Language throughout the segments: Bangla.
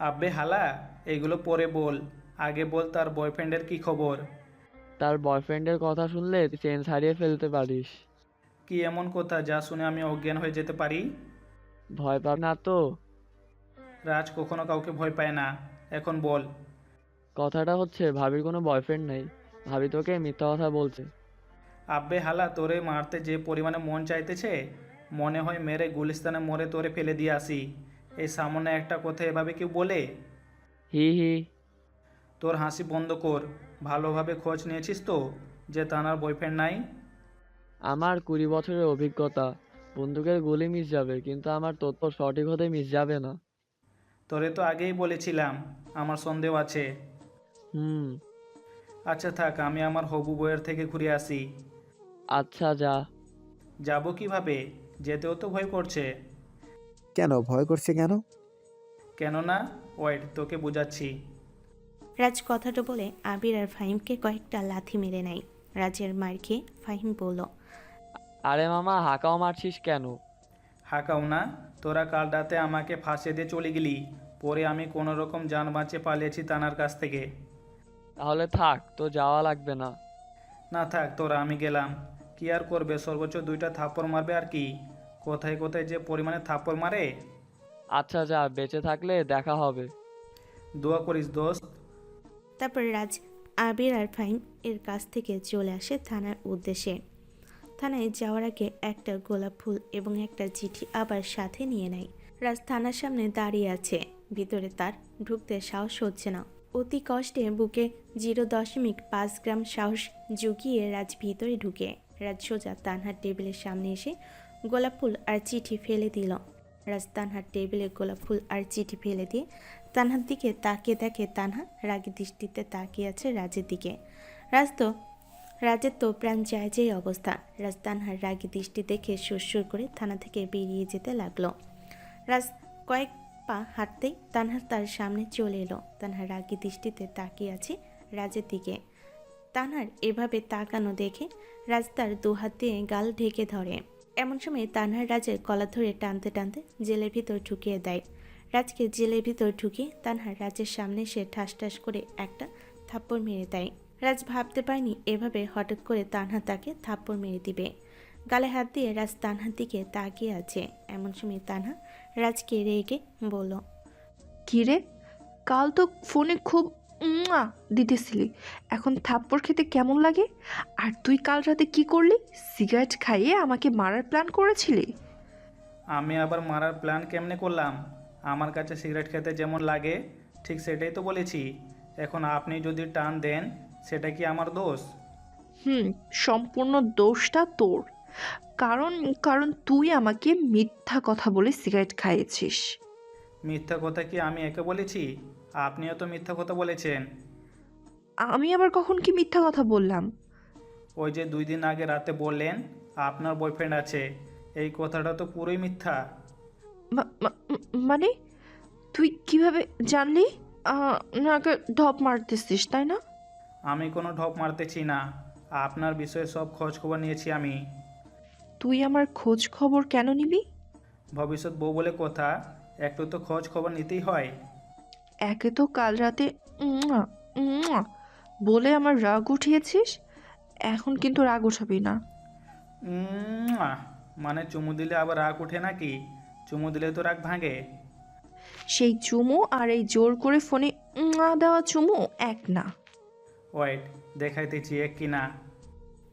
আব্বে হালা, এগুলো পরে বল। আগে বল তার বয়ফ্রেন্ডের কি খবর? তার বয়ফ্রেন্ডের কথা শুনলে তুই চেঞ্জ হারিয়ে ফেলতে পারিস। কি এমন কথা যা শুনে আমি অজ্ঞান হয়ে যেতে পারি? ভয় পাবি না তো? রাজ কখনো কাউকে ভয় পায় না। এখন বল। কথাটা হচ্ছে ভাবির কোনো বয়ফ্রেন্ড নেই। ভাবি তোকে মিথ্যা কথা বলছে। আব্বে হালা, তোরে মারতে যে পরিমাণে মন চাইতেছে, মনে হয় মেরে গুলিস্তানে মরে তোরে ফেলে দিয়ে আসি। এই সামনে একটা কথা এভাবে কেউ বলে? হি হি। তোর হাসি বন্ধ কর। ভালোভাবে খোঁজ নিয়েছিস তো যে তানার বয়ফ্রেন্ড নাই? আমার 20 বছরের অভিজ্ঞতা। বন্দুকের গুলি মিস যাবে, কিন্তু আমার তথ্য সঠিক হতে মিস যাবে না। তোরে তো আগেই বলেছিলাম আমার সন্দেহ আছে। হুম। আচ্ছা থাক, আমি আমার হবু বইয়ের থেকে ঘুরে আসি। আচ্ছা যা। যাব কিভাবে? যেতেও তো ভয় করছে। কেন ভয় করছে কেন? কেননা, ওয়েট তোকে বোঝাচ্ছি। রাজ কথাটা বলে আবির আর ফাহিমকে কয়েকটা লাথি মেরে নেয়। রাজের মার খেয়ে ফাহিম বলল, আরে মামা, হাঁকাও মারছিস কেন? হাঁকাও না, তোরা কাল রাতে আমাকে ফাঁসিয়ে দিয়ে চলে গেলি। পরে আমি কোনো রকম যান বাঁচিয়ে পালিয়েছি তানার কাছ থেকে। তাহলে থাক, তো যাওয়া লাগবে না। না থাক তোরা, আমি গেলাম। কি আর করবে, সর্বোচ্চ 2টা থাপ্পড় মারবে আর কি। কোথায় কোথায় যে পরিমাণে থাপ্পড় মারে। আচ্ছা যা, বেঁচে থাকলে দেখা হবে। দোয়া করিস দোস্ত। তারপর রাজ আবির আর ফাহিম এর কাছ থেকে চলে আসে থানার উদ্দেশ্যে। থানায় যাওয়ার আগে একটা গোলাপ ফুল এবং একটা চিঠি আবার সাথে নিয়ে নেয়। রাজ থানার সামনে দাঁড়িয়ে আছে। ভিতরে তার ঢুকতে সাহস হচ্ছে না। অতি কষ্টে বুকে 0.5 গ্রাম সাহস জুগিয়ে রাজ ভিতরে ঢুকে। রাজ সোজা তানহার টেবিলের সামনে এসে গোলাপ ফুল আর চিঠি ফেলে দিল। রাজ তানহার টেবিলে গোলাপ ফুল আর চিঠি ফেলে দিয়ে তানহার দিকে তাকিয়ে দেখে তানহা রাগী দৃষ্টিতে তাকিয়ে আছে রাজের দিকে। রাজের তো প্রাণ যায় যেই অবস্থা। রাজ তানহার রাগী দৃষ্টি দেখে সুরসুর করে থানা থেকে বেরিয়ে যেতে লাগলো। রাজ কয়েক পা হাঁটতেই তানহা তার সামনে চলে এলো। তানহার রাগী দৃষ্টিতে তাকিয়ে আছে রাজের দিকে। তানহার এভাবে তাকানো দেখে রাজ তার দুহাত দিয়ে গাল ঢেকে ধরে। এমন সময় তানহার রাজের গলা ধরে টানতে টানতে জেলের ভিতর ঢুকিয়ে দেয়। রাজকে জেলের ভিতর ঢুকিয়ে তানহার রাজের সামনে সে ঠাস ঠাস করে একটা থাপ্পড় মেরে দেয়। রাজ ভাবতে পারেনি এভাবে হঠাৎ করে তানহা তাকে থাপ্পড় মেরে দিবে। গালে হাত দিয়ে রাজ তানহার দিকে তাকিয়ে আছে। এমন সময় তানহা রাজকে রেগে বলল, কিরে, কাল তো ফোনে খুব উম্মুয়া দিতেছিলি, এখন থাপ্পড় খেতে কেমন লাগে? আর তুই কাল রাতে কি করলি? সিগারেট খাইয়ে আমাকে মারার প্ল্যান করেছিলি? আমি আবার মারার প্ল্যান কেমনে করলাম? আমার কাছে সিগারেট খেতে যেমন লাগে ঠিক সেটাই তো বলেছি। এখন আপনি যদি টান দেন, সেটা কি আমার দোষ? হুম, সম্পূর্ণ দোষটা তোর। কারণ কারণ তুই আমাকে মিথ্যা কথা বলে সিগারেট খাইয়েছিস। মিথ্যা কথা কি আমি একে বলেছি? আপনিও তো মিথ্যা কথা বলেছেন। আমি আবার কখন কি মিথ্যা কথা বললাম? ওই যে 2 দিন আগে রাতে বললেন আপনার বয়ফ্রেন্ড আছে, এই কথাটা তো পুরোই মিথ্যা। মানে তুই কিভাবে জানলি? নাকে ঢপ মারতেছিস তাই না? আমি কোনো ঢপ মারতেছি না। আপনার বিষয়ে সব খোঁজ খবর নিয়েছি আমি। তুই আমার খোঁজ খবর কেন নিবি? ভবিষ্যৎ বউ বলে কথা, একটু তো খোঁজ খবর নিতেই হয়। একে তো কাল রাতে উম্মুয়া, উম্মুয়া বলে আমার রাগ উঠিয়েছিস, এখন কিন্তু রাগ উঠাবি না। আহ, মানে চুমু দিলে আবার রাগ ওঠে নাকি? চুমু দিলে তো রাগ ভাঙে। সেই চুমু আর এই জোর করে ফোনে উম্মুয়া দেওয়া চুমু এক না। ওয়েট, দেখাইতেছি এক কিনা।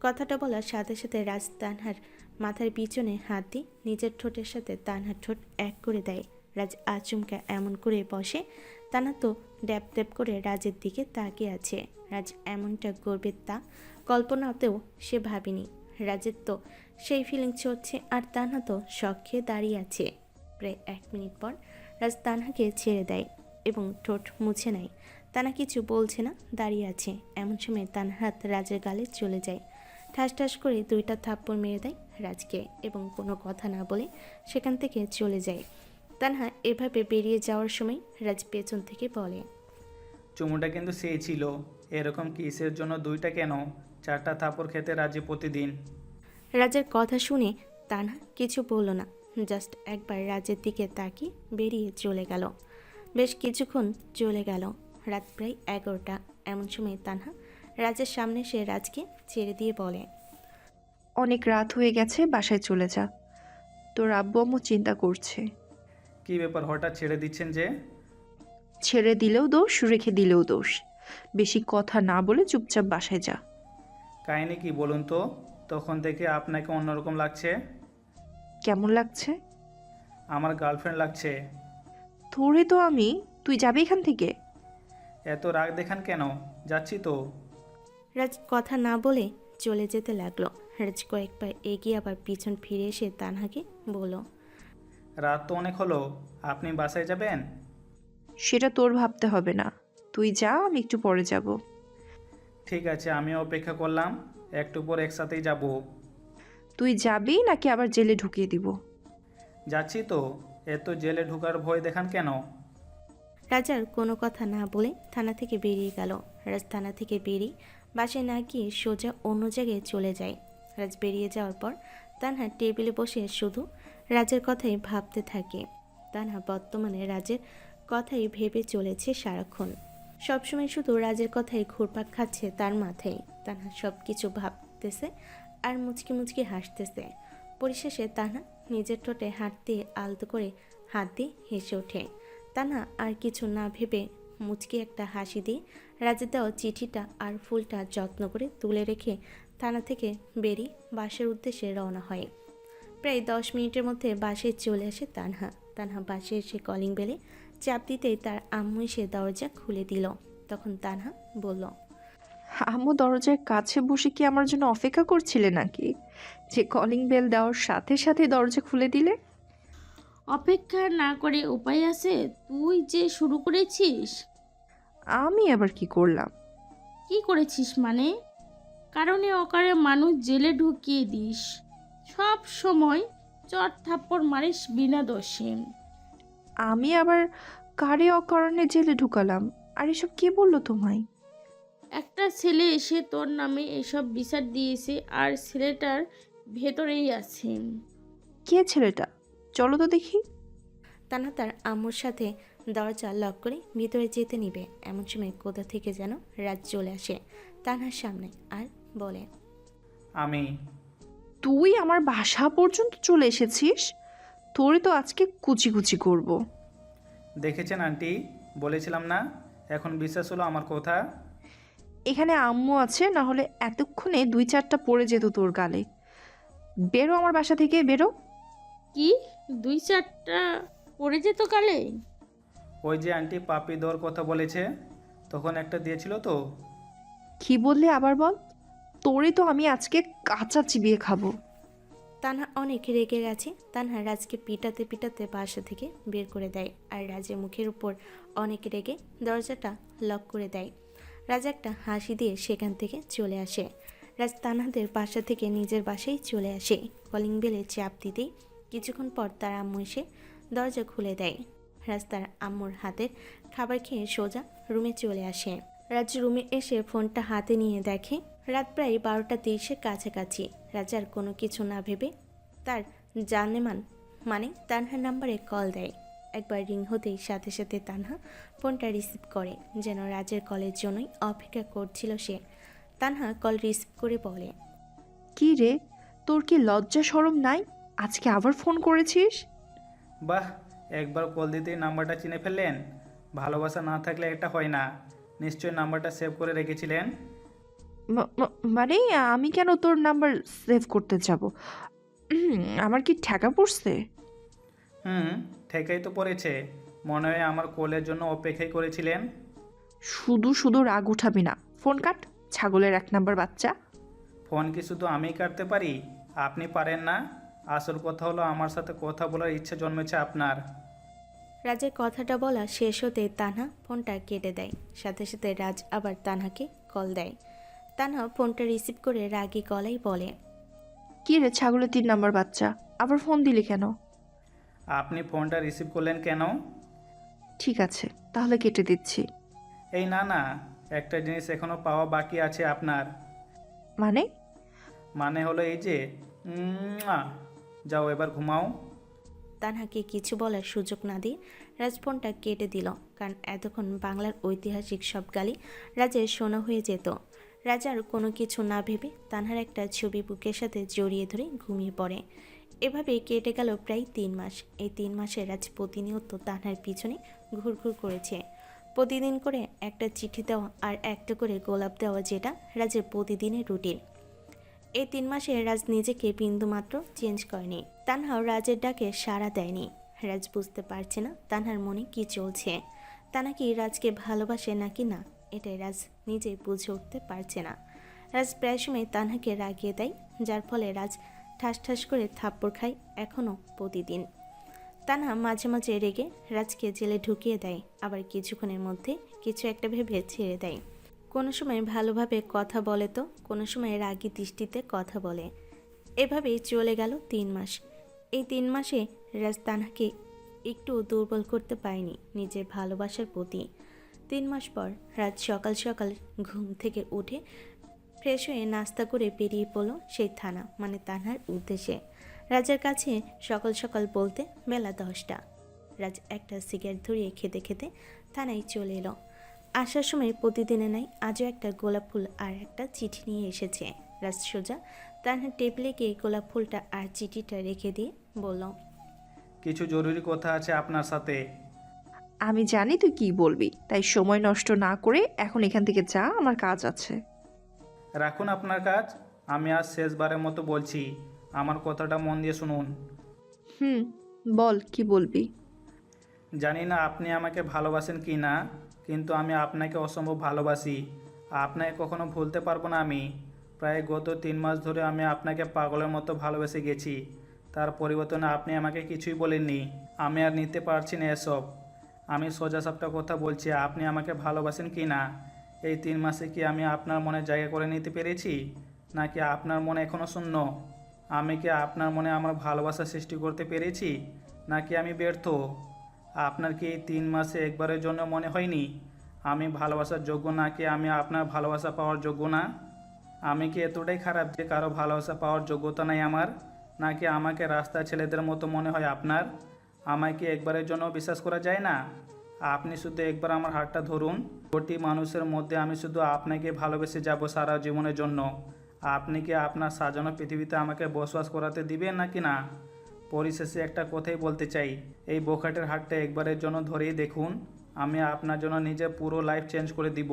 কথাটা বলার সাথে সাথে রাজ তানহার মাথার পিছনে হাত দিয়ে নিজের ঠোঁটের সাথে তানহার ঠোঁট এক করে দেয়। রাজ আচমকা এমন করে বসে। তানহা তো ড্যাব ড্যাব করে রাজের দিকে তাকিয়ে আছে। রাজ এমনটা করবে তা কল্পনাতেও সে ভাবেনি। রাজের তো সেই ফিলিংস হচ্ছে, আর তানহা তো শখ খেয়ে দাঁড়িয়ে আছে। প্রায় 1 মিনিট পর রাজ তানহাকে ছেড়ে দেয় এবং ঠোঁট মুছে নেয়। তানা কিছু বলছে না, দাঁড়িয়ে আছে। এমন সময় তানহার হাত রাজের গালে চলে যায়। ঠাস ঠাস করে 2টা থাপ্পড় মেরে দেয় রাজকে এবং কোনো কথা না বলে সেখান থেকে চলে যায়। তানহা এভাবে বেরিয়ে যাওয়ার সময় রাজ পেছন থেকে বলে, চুমুটা কিন্তু সেই ছিল। এরকম কিসের জন্য 2টা কেন, 4টা থাপড় খেতে রাজি প্রতিদিন। রাজের কথা শুনে তানহা কিছু বলল না, জাস্ট একবার রাজের দিকে তাকিয়ে বেরিয়ে চলে গেল। বেশ কিছুক্ষণ চলে গেল। রাত প্রায় 11টা। এমন সময় তানহা রাজের সামনে সে রাজকে ছেড়ে দিয়ে বলে, অনেক রাত হয়ে গেছে, বাসায় চলে যা। তোর আব্বু আম্মু চিন্তা করছে। কি ব্যাপার, হঠাৎ ছেড়ে দিচ্ছেন যে? ছেড়ে দিলেও দোষ, রেখে দিলেও দোষ। বেশি কথা না বলে চুপচাপ বাসায় যা। কাহিনি কি বলুন তো? তখন থেকে আপনাকে অন্যরকম লাগছে। কেমন লাগছে? আমার গার্লফ্রেন্ড লাগছে। তোরে তো আমি। তুই যাবি এখান থেকে? এত রাগ দেখান কেন? যাচ্ছি তো। রাজ কথা না বলে চলে যেতে লাগলো। রাজ কয়েক পা এগিয়ে আবার পিছন ফিরে এসে তানহাকে বলল, রাত তো অনেক হলো, আপনি বাসায় যাবেন? সেটা তোর ভাবতে হবে না। তুই যা, আমি একটু পরে যাব। ঠিক আছে, আমিও অপেক্ষা করলাম, একটু পর একসাথেই যাব। তুই যাবি নাকি আবার জেলে ঢুকিয়ে দিব? যাচ্ছি তো। এত জেলে ঢোকার ভয় দেখান কেন? রাজার কোনো কথা না বলে থানা থেকে বেরিয়ে গেল। রাজ থানা থেকে বেরিয়ে বাসায় না গিয়ে সোজা অন্য জায়গায় চলে যায়। রাজ বেরিয়ে যাওয়ার পর তানহা টেবিলে বসে শুধু রাজের কথাই ভাবতে থাকে। তানহা বর্তমানে রাজের কথাই ভেবে চলেছে সারাক্ষণ। সবসময় শুধু রাজের কথাই ঘুরপাক খাচ্ছে তার মাথায়। তানহা সব কিছু ভাবতেছে আর মুচকি মুচকি হাসতেছে। পরিশেষে তানহা নিজের ঠোঁটে হাত দিয়ে আলতো করে হাত দিয়ে হেসে ওঠে। তানহা আর কিছু না ভেবে মুচকি একটা হাসি দিয়ে রাজের দেওয়া চিঠিটা আর ফুলটা যত্ন করে তুলে রেখে থানা থেকে বেরিয়ে বাসের উদ্দেশ্যে রওনা হয়। প্রায় 10 মিনিটের মধ্যে বাসে চলে আসে তানহা। তানহা বাসে এসে কলিং বেলে চাপ দিতেই তার আম্মু এসে দরজা খুলে দিল। তখন তানহা বলল, আম্মু দরজার কাছে বসে কি আমার জন্য অপেক্ষা করছিলে নাকি, যে কলিং বেল দেওয়ার সাথে সাথে দরজা খুলে দিলে? অপেক্ষা না করে উপায় আছে? তুই যে শুরু করেছিস। আমি আবার কি করলাম? কি করেছিস মানে? কারণে অকারে মানুষ জেলে ঢুকিয়ে দিস, সব সময় চট থাপ্পড় মারিস বিনা দোষে। আমি আবার কারে অকারণে জেলে ঢুকালাম? আর এসব কে বললো তোমায়? একটা ছেলে এসে তোর নামে এসব বিচার দিয়েছে, আর ছেলেটার ভেতরেই আছে। কে ছেলেটা? চলো তো দেখি। তানহা তার আম্মুর সাথে দরজা লক করে ভিতরে যেতে নিবে, এমন সময় কোথা থেকে যেন রাজ চলে আসে তানহার সামনে আর বলে, আমি। তুই আমার বাসা পর্যন্ত চলে এসেছিস? তোরে তো আজকে কুচি কুচি করব। দেখেছেন আন্টি, বলেছিলাম না? এখন বিশ্বাস হলো আমার কথা? এখানে আম্মু আছে, না হলে এতক্ষণে 2-4টা পড়ে যেত তোর গালে। বেরো আমার বাসা থেকে, বেরো। কি 2-4টা পড়ে যেত কালে? ওই যে আন্টি পাপি দেওয়ার কথা বলেছে, তখন একটা দিয়েছিল তো। কি বললি আবার বল? তোরে তো আমি আজকে কাঁচা চিবিয়ে খাবো। তানহা অনেক রেগে গেছে। তানহা রাজকে পিটাতে পিটাতে বাসা থেকে বের করে দেয় আর রাজের মুখের উপর অনেক রেগে দরজাটা লক করে দেয়। রাজ একটা হাসি দিয়ে সেখান থেকে চলে আসে। রাজ তানহাদের বাসা থেকে নিজের বাসায় চলে আসে। কলিং বেলে চাপ দিতেই কিছুক্ষণ পর তার আম্মু এসে দরজা খুলে দেয়। রাজ তার আম্মুর হাতের খাবার খেয়ে সোজা রুমে চলে আসে। রাজ রুমে এসে ফোনটা হাতে নিয়ে দেখে রাত প্রায় 12:30-এর কাছাকাছি। রাজার কোনো কিছু না ভেবে তার জানেমান মানে তানহার নাম্বারে কল দেয়। একবার রিং হতেই সাথে সাথে তানহা ফোনটা রিসিভ করে, যেন রাজের কলের জন্যই অপেক্ষা করছিল সে। তানহা কল রিসিভ করে বলে, কি রে, তোর কি লজ্জা শরম নাই? আজকে আবার ফোন করেছিস? বাহ, একবার কল দিতেই নাম্বারটা চিনে ফেললেন। ভালোবাসা না থাকলে এটা হয় না। নিশ্চয়ই নাম্বারটা সেভ করে রেখেছিলেন। মানে আমি কেন তোর নাম্বার সেভ করতে যাব? আমার কি ঠেকা পড়ছে? ঠেকাই তো পড়েছে। মনে হয় আমার কলের জন্য অপেক্ষাই করেছিলেন। শুধু শুধু রাগ উঠাবি না, ফোন কাট, ছাগলের 1 নাম্বার বাচ্চা। ফোন কি শুধু আমিই কাটতে পারি? আপনি পারেন না? আসল কথা হলো, আমার সাথে কথা বলার ইচ্ছে জন্মেছে আপনার। রাজের কথাটা বলা শেষ হতে তানহা ফোনটা কেটে দেয়। সাথে সাথে রাজ আবার তানহাকে কল দেয়। তানহা ফোনটা রিসিভ করে রাগী গলায় বলে, কি রে ছাগলের 3 নাম্বার বাচ্চা, আবার ফোন দিলি কেন? আপনি ফোনটা রিসিভ করলেন কেন? ঠিক আছে, তাহলে কেটে দিচ্ছি। এই না না, একটা জিনিস এখনও পাওয়া বাকি আছে আপনার। মানে? মানে হলো এই যে, যাও এবার ঘুমাও। তানহাকে কিছু বলার সুযোগ না দিয়ে রাজ ফোনটা কেটে দিল, কারণ এতক্ষণ বাংলার ঐতিহাসিক সব গালি রাজের শোনা হয়ে যেত। রাজার কোনো কিছু না ভেবে তানহার একটা ছবি বুকের সাথে জড়িয়ে ধরে ঘুমিয়ে পড়ে। এভাবে কেটে গেল প্রায় 3 মাস। এই 3 মাসে রাজ প্রতিনিয়ত তানহার পিছনে ঘুরঘুর করেছে। প্রতিদিন করে একটা চিঠি দেওয়া আর একটা করে গোলাপ দেওয়া, যেটা রাজের প্রতিদিনের রুটিন। এই 3 মাসে রাজ নিজেকে বিন্দুমাত্র চেঞ্জ করেনি। তানহাও রাজের ডাকে সাড়া দেয়নি। রাজ বুঝতে পারছে না তানহার মনে কি চলছে। তানা কি রাজকে ভালোবাসে নাকি না, এটাই রাজ নিজেই বুঝে উঠতে পারছে না। রাজ প্রায় সময় তানহাকে রাগিয়ে দেয়, যার ফলে রাজ ঠাস ঠাস করে থাপ্পড় খায় এখনও প্রতিদিন। তানহা মাঝে মাঝে রেগে রাজকে জেলে ঢুকিয়ে দেয়, আবার কিছুক্ষণের মধ্যে কিছু একটা ভেবে ছেড়ে দেয়। কোনো সময় ভালোভাবে কথা বলে তো কোনো সময় রাগী দৃষ্টিতে কথা বলে। এভাবেই চলে গেল 3 মাস। এই 3 মাসে রাজ তানহাকে একটু দুর্বল করতে পারেনি নিজের ভালোবাসার প্রতি। 3 মাস পর রাজ সকাল সকাল ঘুম থেকে উঠে ফ্রেশ হয়ে নাস্তা করে বেরিয়ে পড়ল সেই থানা মানে তানহার উদ্দেশ্যে। রাজের কাছে সকাল সকাল বলতে বেলা 10টা। রাজ একটা সিগারেট ধরিয়ে খেতে খেতে থানায় চলে এলো। আসার সময় প্রতিদিনে নাই আজও একটা গোলাপ ফুল আর একটা চিঠি নিয়ে এসেছে। রাজ সোজা তানহার টেবিলে গিয়ে গোলাপ ফুলটা আর চিঠিটা রেখে দিয়ে বলল, কিছু জরুরি কথা আছে আপনার সাথে। আমি জানি তুই কি বলবি, তাই সময় নষ্ট না করে এখন এখান থেকে যা, আমার কাজ আছে। রাখুন আপনার কাজ, আমি আজ শেষবারের মতো বলছি, আমার কথাটা মন দিয়ে শুনুন। বল কি বলবি। জানি না আপনি আমাকে ভালোবাসেন কি না, কিন্তু আমি আপনাকে অসম্ভব ভালোবাসি। আপনাকে কখনো ভুলতে পারবো না আমি। প্রায় গত 3 মাস ধরে আমি আপনাকে পাগলের মতো ভালোবেসে গেছি। তার পরিবর্তনে আপনি আমাকে কিছুই বলেননি। আমি আর নিতে পারছি না এসব। আমি সোজাসাপটা কথা বলছি, আপনি আমাকে ভালোবাসেন কি না। এই 3 মাসে কি আমি আপনার মনে জায়গা করে নিতে পেরেছি, নাকি আপনার মনে এখনও শূন্য? আমি কি আপনার মনে আমার ভালোবাসা সৃষ্টি করতে পেরেছি, নাকি আমি ব্যর্থ? আপনার কি এই 3 মাসে একবারের জন্য মনে হয়নি আমি ভালোবাসার যোগ্য, নাকি আমি আপনার ভালোবাসা পাওয়ার যোগ্য না? আমি কি এতটাই খারাপ যে কারো ভালোবাসা পাওয়ার যোগ্যতা নাই আমার, নাকি আমাকে রাস্তার ছেলেদের মতো মনে হয় আপনার? আমায় কি একবারের জন্য বিশ্বাস করা যায় না? আপনি শুধু একবার আমার হাতটা ধরুন। কোটি মানুষের মধ্যে আমি শুধু আপনাকে ভালোবেসে যাব সারা জীবনের জন্য। আপনি কি আপনার সাজানো পৃথিবীতে আমাকে বসবাস করাতে দিবেন নাকি না? পরিশেষে একটা কথাই বলতে চাই, এই বোকাটের হাতটা একবারের জন্য ধরেই দেখুন। আমি আপনার জন্য নিজের পুরো লাইফ চেঞ্জ করে দিব।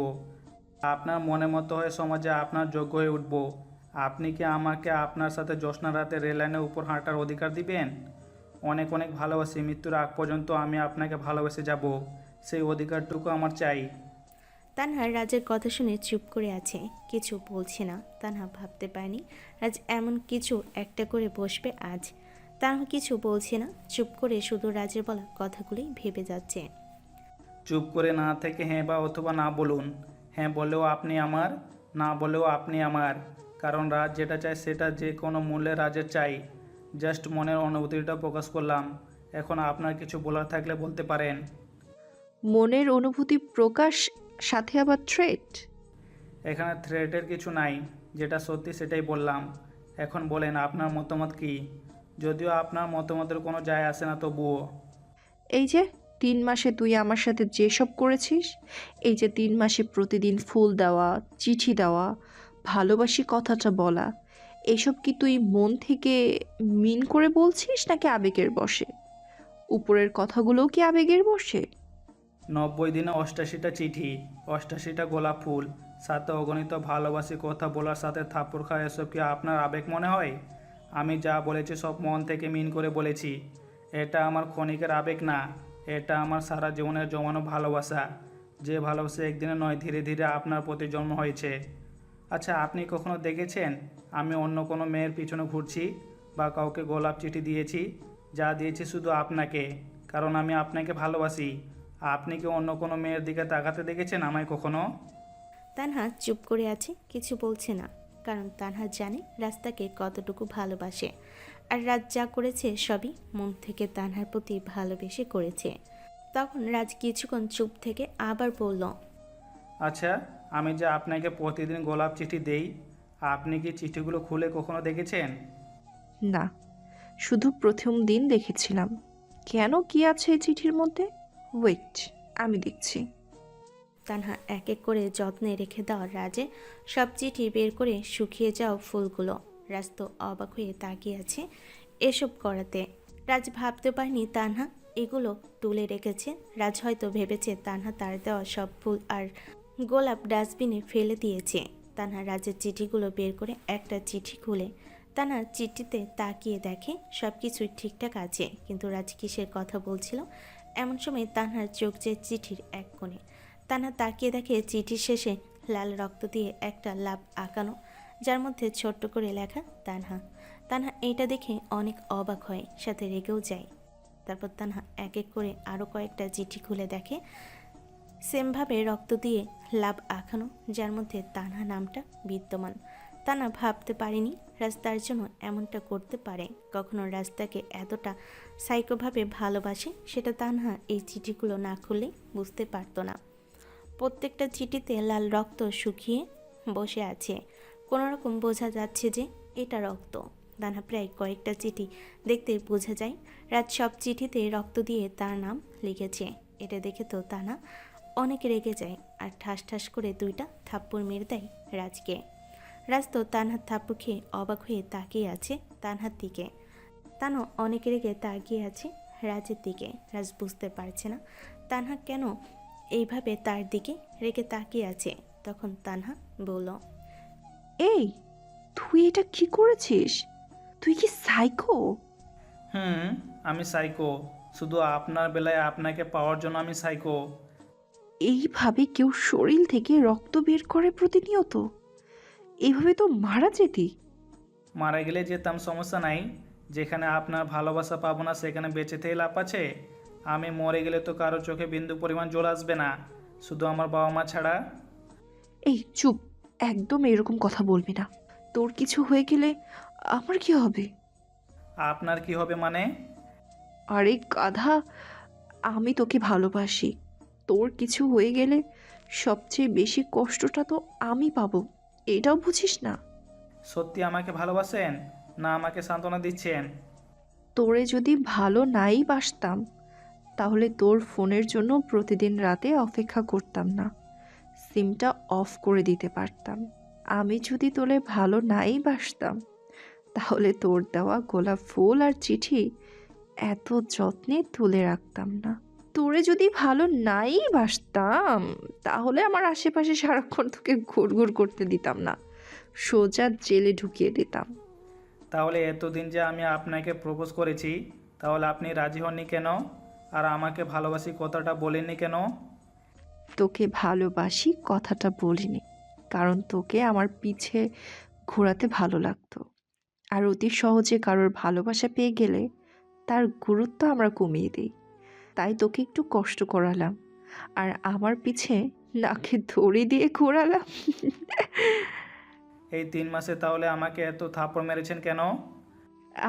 আপনার মনে মতো হয়ে সমাজে আপনার যোগ্য হয়ে উঠব। আপনি কি আমাকে আপনার সাথে জ্যোৎস্না রাতে রেললাইনের উপর হাঁটার অধিকার দিবেন? অনেক অনেক ভালোবাসি, মৃত্যুর আগ পর্যন্ত আমি আপনাকে ভালোবেসে যাব। সেই অধিকারটুকু আমার চাই। তানহা রাজের কথা শুনে চুপ করে আছে, কিছু বলছে না। তানহা ভাবতে পারেনি রাজ এমন কিছু একটা করে বসবে আজ। তানহা কিছু বলছে না, চুপ করে শুধু রাজের বলা কথাগুলোই ভেবে যাচ্ছে। চুপ করে না থেকে হ্যাঁ বা অথবা না বলুন। হ্যাঁ বলেও আপনি আমার, না বলেও আপনি আমার। কারণ রাজ যেটা চায় সেটা যে কোনো মূল্যে রাজের চাই। জাস্ট মনের অনুভূতিটা প্রকাশ করলাম। এখন আপনার কিছু বলার থাকলে বলতে পারেন। মনের অনুভূতি প্রকাশ, সাথে আবার থ্রেট? এখানে থ্রেটের কিছু নাই, যেটা সত্যি সেটাই বললাম। এখন বলেন আপনার মতামত কি? যদিও আপনার মতামতের কোনো যায় আসে না, তবুও। এই যে 3 মাসে তুই আমার সাথে যেসব করেছিস, এই যে 3 মাসে প্রতিদিন ফুল দেওয়া, চিঠি দেওয়া, ভালোবাসি কথাটা বলা, এসব কি তুই মন থেকে মিন করে বলছিস নাকি আবেগের বশে? উপরের কথাগুলোও কি আবেগের বশে? 90 দিনে 88টা চিঠি, 88টা গোলাপ ফুল, সাথে অগণিত ভালোবাসি কথা বলার সাথে থাপ্পড় খাওয়া, এসব কি আপনার আবেগ মনে হয়? আমি যা বলেছি সব মন থেকে মিন করে বলেছি। এটা আমার ক্ষণিকের আবেগ না, এটা আমার সারা জীবনের জমানো ভালোবাসা। যে ভালোবাসা একদিনে নয়, ধীরে ধীরে আপনার প্রতি জন্ম হয়েছে। আচ্ছা, আপনি কখনো দেখেছেন আমি অন্য কোনো মেয়ের পিছনে ঘুরছি বা কাউকে গোলাপ চিঠি দিয়েছি? যা দিয়েছি শুধু আপনাকে, কারণ আমি আপনাকে ভালোবাসি। আপনি কি অন্য কোনো মেয়ের দিকে তাকাতে দেখেছেন আমায় কখনো? তানহা চুপ করে আছে, কিছু বলছে না। কারণ তানহা জানে রাজ তাকে কতটুকু ভালোবাসে। আর রাজ যা করেছে সবই মন থেকে তানহার প্রতি ভালোবেসে করেছে। তখন রাজ কিছুক্ষণ চুপ থেকে আবার বলল, আচ্ছা, আমি যে আপনাকে প্রতিদিন গোলাপ চিঠি দেই, আপনি কি চিঠিগুলো খুলে কখনো দেখেছেন? না, শুধু প্রথম দিন দেখেছিলাম। কেন, কি আছে এই চিঠির মধ্যে? ওয়েট, আমি দেখছি। তানহা এক এক করে যত্নে রেখে দেওয়া রাজে সব চিঠি বের করে শুকিয়ে যাওয়া ফুলগুলো। রাজ তো অবাক হয়ে তাকিয়ে আছে এসব করাতে। রাজ ভাবতে পারেনি তানহা এগুলো তুলে রেখেছে। রাজ হয়তো ভেবেছে তানহা তার দেওয়া সব ফুল আর গোলাপ ডাস্টবিনে ফেলে দিয়েছে। তানহা রাজের চিঠিগুলো বের করে একটা চিঠি খুলে তানহা চিঠিতে তাকিয়ে দেখে সব কিছুই ঠিকঠাক আছে, কিন্তু রাজ কিসের কথা বলছিল। এমন সময় তানহার চোখ যে চিঠির এক কোণে। তানহা তাকিয়ে দেখে চিঠির শেষে লাল রক্ত দিয়ে একটা লাভ আঁকানো, যার মধ্যে ছোট্ট করে লেখা তানহা। তানহা এইটা দেখে অনেক অবাক হয়, সাথে রেগেও যায়। তারপর তানহা এক এক করে আরও কয়েকটা চিঠি খুলে দেখে সেমভাবে রক্ত দিয়ে লাভ আঁকানো, যার মধ্যে তানহা নামটা বিদ্যমান। তানহা ভাবতে পারেনি রাজ তার জন্য এমনটা করতে পারে। কখনো রাজ তাকে এতটা সাইকোভাবে ভালোবাসে সেটা তানহা এই চিঠিগুলো না খুললে বুঝতে পারতো না। প্রত্যেকটা চিঠিতে লাল রক্ত শুকিয়ে বসে আছে, কোনো রকম বোঝা যাচ্ছে যে এটা রক্ত। তানহা প্রায় কয়েকটা চিঠি দেখতে বোঝা যায় রাজ সব চিঠিতে রক্ত দিয়ে তার নাম লিখেছে। এটা দেখে তো তানহা অনেক রেগে যায় আর ঠাস ঠাস করে দুইটা থাপ্পড় মেরে দেয় রাজকে। রাজ তো তানহার থাপ্পড় খেয়ে অবাক হয়ে তাকিয়ে আছে তানহার দিকে। তানও অনেক রেগে তাকিয়ে আছে রাজের দিকে। রাজ বুঝতে পারছে না তানহা কেন এইভাবে তার দিকে রেগে তাকিয়ে আছে। তখন তানহা বলল, এই, তুই এটা কি করেছিস? তুই কি সাইকো? আমি সাইকো। শুধু আপনার বেলায় আপনাকে পাওয়ার জন্য আমি সাইকো। এইভাবে কেউ শরীর থেকে রক্ত বের করে প্রতিনিয়ত? এইভাবে তো মারা যেতি। মারা গেলে যেতাম, সমস্যা নাই। যেখানে আপনার ভালোবাসা পাবো না সেখানে বেঁচে থেকে লাভ আছে? আমি মরে গেলে তো কারো চোখে বিন্দু পরিমাণ জল আসবে না, শুধু আমার বাবা মা ছাড়া। এই চুপ, একদম এরকম কথা বলবি না। তোর কিছু হয়ে গেলে আমার কি হবে? আপনার কি হবে মানে? আরে গাধা, আমি তোকে ভালোবাসি। তোর কিছু হয়ে গেলে সবচেয়ে বেশি কষ্টটা তো আমি পাবো, এটাও বুঝিস না? সত্যি আমাকে ভালোবাসেন না আমাকে সান্ত্বনা দিচ্ছেন? তোরে যদি ভালো নাই বাসতাম তাহলে তোর ফোনের জন্য প্রতিদিন রাতে অপেক্ষা করতাম না, সিমটা অফ করে দিতে পারতাম। আমি যদি তোরে ভালো নাই বাসতাম তাহলে তোর দেওয়া গোলাপ ফুল আর চিঠি এত যত্নে তুলে রাখতাম না। তোরে যদি ভালো নাই বাসতাম তাহলে আমার আশেপাশে সারাক্ষণ তোকে ঘুরঘুর করতে দিতাম না, সোজা জেলে ঢুকিয়ে দিতাম। তাহলে এতদিন যে আমি আপনাকে প্রপোজ করেছি, তাহলে আপনি রাজি হননি কেন? আর আমাকে ভালোবাসি কথাটা বলেননি কেন? তোকে ভালোবাসি কথাটা বলিনি, কারণ তোকে আমার পিছে ঘোরাতে ভালো লাগতো। আর অতি সহজে কারোর ভালোবাসা পেয়ে গেলে তার গুরুত্ব আমরা কমিয়ে দিই। তাই তোকে একটু কষ্ট করালাম আর আমার পিছে নাকে দড়ি দিয়ে ঘোরালাম। এই 3 মাসে তাহলে আমাকে এত থাপ্পড় মেরেছেন কেন?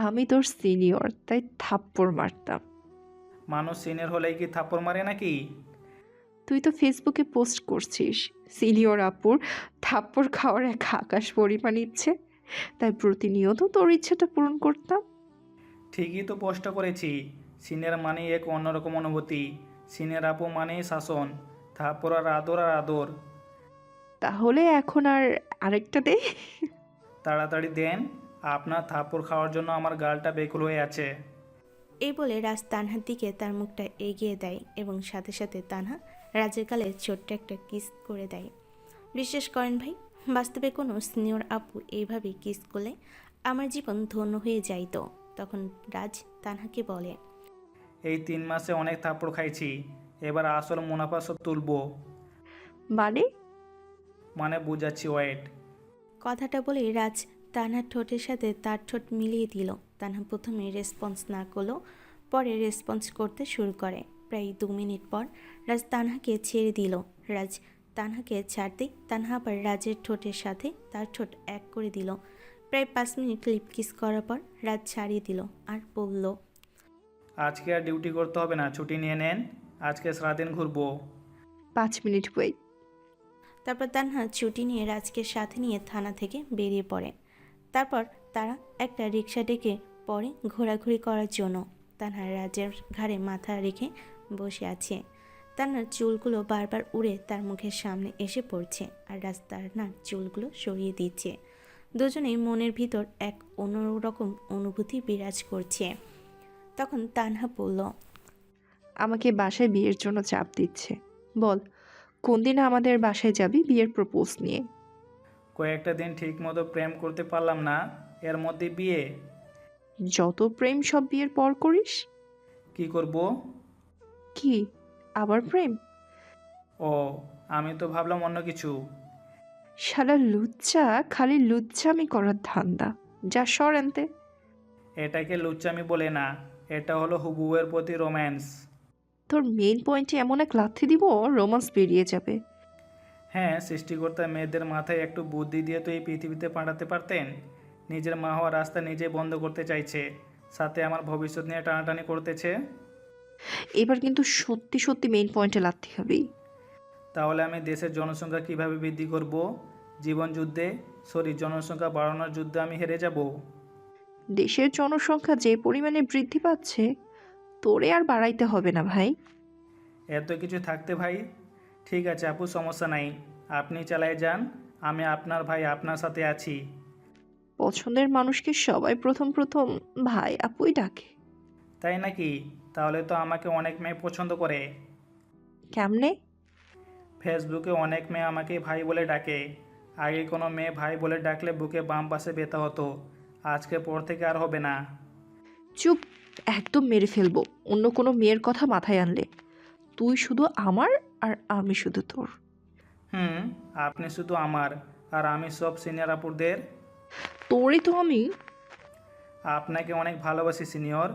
আমি তোর সিনিয়র, তাই থাপ্পড় মারতাম। মানুষ সিনিয়র হলেই কি থাপ্পড় মারে নাকি? তুই তো ফেসবুকে পোস্ট করছিস সিনিয়র আপুর থাপ্পড় খাওয়ার এক আকাশ পরিমাণ ইচ্ছে, তাই প্রতিনিয়ত তোর ইচ্ছাটা পূরণ করতাম। ঠিকই তো পোস্ট করেছি। সিনিয়র মানেই এক অন্যরকম অনুভূতি। সিনিয়র আপু মানেই শাসন, থাপ্পড় আর আদর আর আদর। তাহলে এখন আর আরেকটা দে। তাড়াতাড়ি দেন, আপনার থাপ্পড় খাওয়ার জন্য আমার গালটা বেকুল হয়ে আছে। এই বলে রাজ তানহার দিকে তার মুখটা এগিয়ে দেয় এবং সাথে সাথে তানহা রাজের গালে ছোট্ট একটা কিস করে দেয়। বিশ্বাস করেন ভাই, বাস্তবে কোনো সিনিয়র আপু এইভাবে কিস করলে আমার জীবন ধন্য হয়ে যাইতো। তখন রাজ তানহাকে বলে, এই 3 মাসে অনেক থাপ্পড় খাইছি, এবার আসল মুনাফা সব তুলবো। মানে বুঝাচ্ছি, ওয়েট। কথাটা বলে রাজ তানহার ঠোঁটের সাথে তার ঠোঁট মিলিয়ে দিল। তানহা প্রথমে রেসপন্স না করলেও পরে রেসপন্স করতে শুরু করে। প্রায় 2 মিনিট পর রাজ তানহাকে ছেড়ে দিল। রাজ তানহাকে ছাড়তেই তানহা আবার রাজের ঠোঁটের সাথে তার ঠোঁট এক করে দিল। প্রায় 5 মিনিট লিপ কিস করার পর রাজ ছাড়িয়ে দিল আর বলল, আজকে আর ডিউটি করতে হবে না, ছুটি নিয়ে নেন, আজকে সারাদিন ঘুরবো। 5 মিনিট ওয়েট। তারপর তানহা ছুটি নিয়ে রাজকে সাথে নিয়ে থানা থেকে বেরিয়ে পড়ে। তারপর তারা একটা রিক্সা ডেকে পরে ঘোরাঘুরি করার জন্য। তানহা রাজের ঘাড়ে মাথা রেখে বসে আছে। তান্নার চুলগুলো বারবার উড়ে তার মুখের সামনে এসে পড়ছে আর রাজ তান্নার চুলগুলো সরিয়ে দিচ্ছে। দুজনেই মনের ভিতর এক অন্যরকম অনুভূতি বিরাজ করছে। তখন তানহা বলল, আমাকে বাসায় বিয়ের জন্য চাপ দিচ্ছে। বল, কোন দিন আমাদের বাসায় যাবি বিয়ের প্রপোজ নিয়ে? কয়েকটা দিন ঠিক মতো প্রেম করতে পারলাম না, এর মধ্যে বিয়ে? যত প্রেম সব বিয়ের পর করিস। কি করব? কি, আবার প্রেম? ও, আমি তো ভাবলাম অন্য কিছু। শালা লুচ্চা, খালি লুচ্চামি করার ধান্দা। যা সর আনতে। এটাকে লুচ্চামি বলে না, এটা হলো হুবুয়ের প্রতি রোম্যান্স। তোর মেইন পয়েন্টে এমন এক লাথি দিব রোমান্স বেরিয়ে যাবে। হ্যাঁ, সৃষ্টিকর্তা মেয়েদের মাথায় একটু বুদ্ধি দিয়ে তো এই পৃথিবীতে পাঠাতে পারতেন। নিজের মা হওয়ার রাস্তা নিজে বন্ধ করতে চাইছে, সাথে আমার ভবিষ্যৎ নিয়ে টানাটানি করতেছে। এবার কিন্তু সত্যি সত্যি মেইন পয়েন্টে লাথি খাবি। তাহলে আমি দেশের জনসংখ্যা কিভাবে বৃদ্ধি করব? জীবন যুদ্ধে, জনসংখ্যা বাড়ানোর যুদ্ধে আমি হেরে যাব। দেশের জনসংখ্যা যে পরিমাণে বৃদ্ধি পাচ্ছে, তোরে আর বাড়াইতে হবে না ভাই। এত কিছু থাকতে ভাই। ঠিক আছে আপু, সমস্যা নাই, আপনি চালায় যান, আমি আপনার ভাই আপনার সাথে আছি। পছন্দের মানুষকে সবাই প্রথম প্রথম ভাই আপুই ডাকে। তাই নাকি? তাহলে তো আমাকে অনেক মেয়ে পছন্দ করে। কেমনে? ফেসবুকে অনেক মেয়ে আমাকে ভাই বলে ডাকে। আগে কোনো মেয়ে ভাই বলে ডাকলে বুকে বাম পাশে ব্যথা হতো, আজকে পর থেকে আর হবে না। চুপ, একদম মেরে ফেলবো অন্য কোনো মেয়ের কথা মাথায় আনলে। তুই শুধু আমার আর আমি শুধু তোর। হুম, আপনি শুধু আমার আর আমি সব সিনিয়র আপুদের। তোরই তো আমি। আপনাকে অনেক ভালোবাসি সিনিয়র,